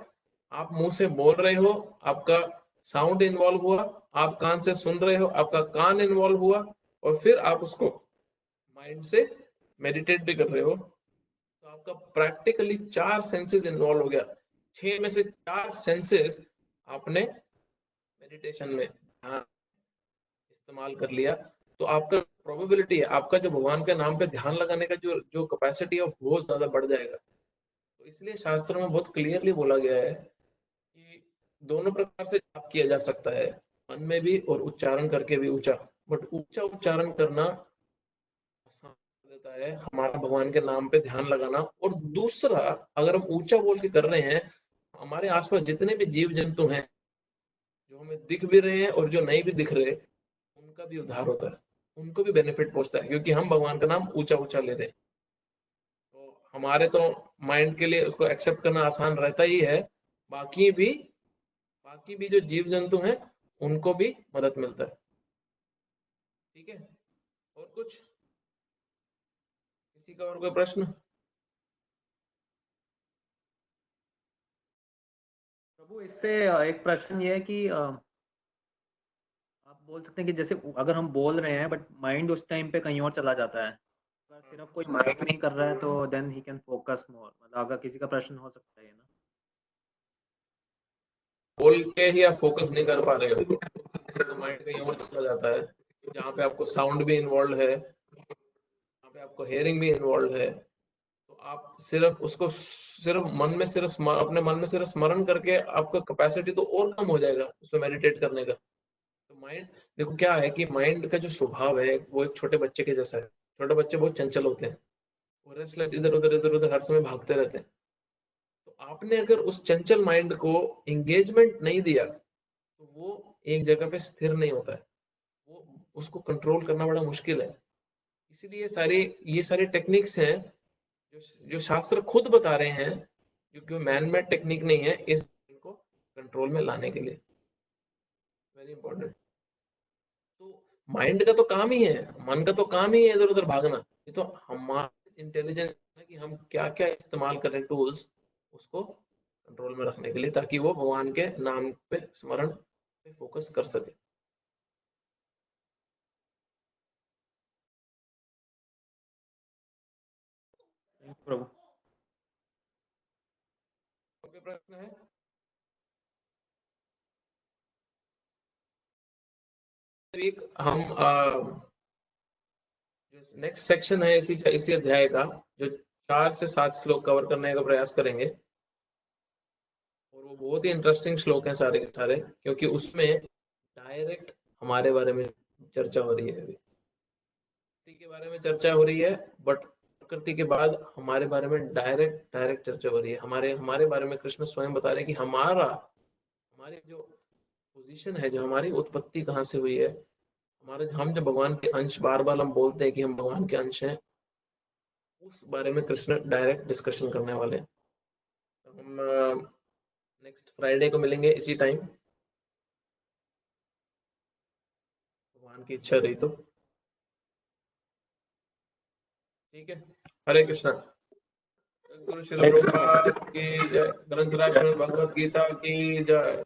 आप मुंह से बोल रहे हो, आपका साउंड इन्वॉल्व हुआ, आप कान से सुन रहे हो, आपका कान इन्वॉल्व हुआ, और फिर आप उसको माइंड से मेडिटेट भी कर रहे हो, तो आपका प्रैक्टिकली 4 सेंसेस इन्वॉल्व हो गया। 6 में से 4 सेंसेस आपने मेडिटेशन में इस्तेमाल कर लिया, तो आपका प्रोबेबिलिटी है, आपका जो भगवान के नाम पे ध्यान लगाने का जो कैपेसिटी है, वो बहुत ज्यादा बढ़ जाएगा। तो इसलिए शास्त्रों में बहुत क्लियरली बोला गया है कि दोनों प्रकार से जाप किया जा सकता है, मन में भी और उच्चारण करके भी ऊंचा। बट ऊंचा उच्चारण करना आसान देता है हमारा भगवान के नाम पे ध्यान लगाना। और दूसरा, अगर हम ऊंचा बोल के कर रहे हैं, हमारे आसपास जितने भी जीव जंतु हैं, जो हमें दिख भी रहे हैं और जो नहीं भी दिख रहे, उनका भी उद्धार होता है, उनको भी बेनिफिट पहुंचता है, क्योंकि हम भगवान का नाम ऊंचा ऊंचा ले रहे हैं। तो हमारे तो माइंड के लिए उसको एक्सेप्ट करना आसान रहता ही है, बाकी भी जो जीव जंतु हैं, उनको भी मदद मिलता है। ठीक है, और कुछ, किसी का और कोई प्रश्न? प्रभु, इस पे एक प्रश्न ये है कि आप बोल सकते हैं कि जैसे अगर हम बोल रहे हैं बट माइंड उस टाइम पे कहीं और चला जाता है, अगर सिर्फ कोई माइंड नहीं कर रहा है तो then he can focus more, मतलब अगर किसी का प्रश्न हो सकता है ना, बोल के ही आप फोकस नहीं कर पा रहे हो, तो माइंड कहीं और चला जाता है, जहाँ पे आपको साउंड भी इन्वॉल्व है, जहाँ पे आपको हेयरिंग भी इन्वॉल्व है, तो आप सिर्फ उसको सिर्फ मन में सिर्फ अपने मन में सिर्फ स्मरण करके आपका कैपेसिटी तो और कम हो जाएगा उसमें मेडिटेट करने का। तो माइंड, देखो क्या है कि माइंड का जो स्वभाव है वो एक छोटे बच्चे के जैसा है। छोटे बच्चे बहुत चंचल होते हैं, वो रेस्टलेस, इधर उधर हर समय भागते रहते हैं। तो आपने अगर उस चंचल माइंड को एंगेजमेंट नहीं दिया, तो वो एक जगह पे स्थिर नहीं होता है, वो उसको कंट्रोल करना बड़ा मुश्किल है। इसीलिए ये सारी टेक्निक्स हैं जो शास्त्र खुद बता रहे हैं, क्योंकि मैन मेड टेक्निक नहीं है इस को कंट्रोल में लाने के लिए। Very important. तो माइंड का तो काम ही है, मन का तो काम ही है इधर उधर भागना। ये तो हमारा इंटेलिजेंस है कि हम क्या क्या इस्तेमाल करें टूल्स, उसको कंट्रोल में रखने के लिए, ताकि वो भगवान के नाम पे स्मरण पे फोकस कर सके। प्रभु। कोई प्रश्न है? एक हम नेक्स्ट सेक्शन है इसी अध्याय का, जो 4 से 7 श्लोक कवर करने का प्रयास करेंगे, और वो बहुत ही इंटरेस्टिंग श्लोक है सारे के सारे, क्योंकि उसमें डायरेक्ट हमारे बारे में चर्चा हो रही है। प्रकृति के बारे में चर्चा हो रही है, बट प्रकृति के बाद हमारे बारे में डायरेक्ट चर्चा हो रही है। हमारे बारे में कृष्ण स्वयं बता रहे हैं कि हमारी जो पोजीशन है, जो हमारी उत्पत्ति कहाँ से हुई है, हम जब भगवान के अंश, बार बार हम बोलते हैं कि हम भगवान के अंश हैं, उस बारे में कृष्ण डायरेक्ट डिस्कशन करने वाले हैं। तो हम नेक्स्ट फ्राइडे को मिलेंगे इसी टाइम, भगवान की इच्छा रही तो। ठीक है, हरे कृष्णा। गुरु श्री प्रभुपाद की जय। ग्रंथराज भगवद गीता की जय।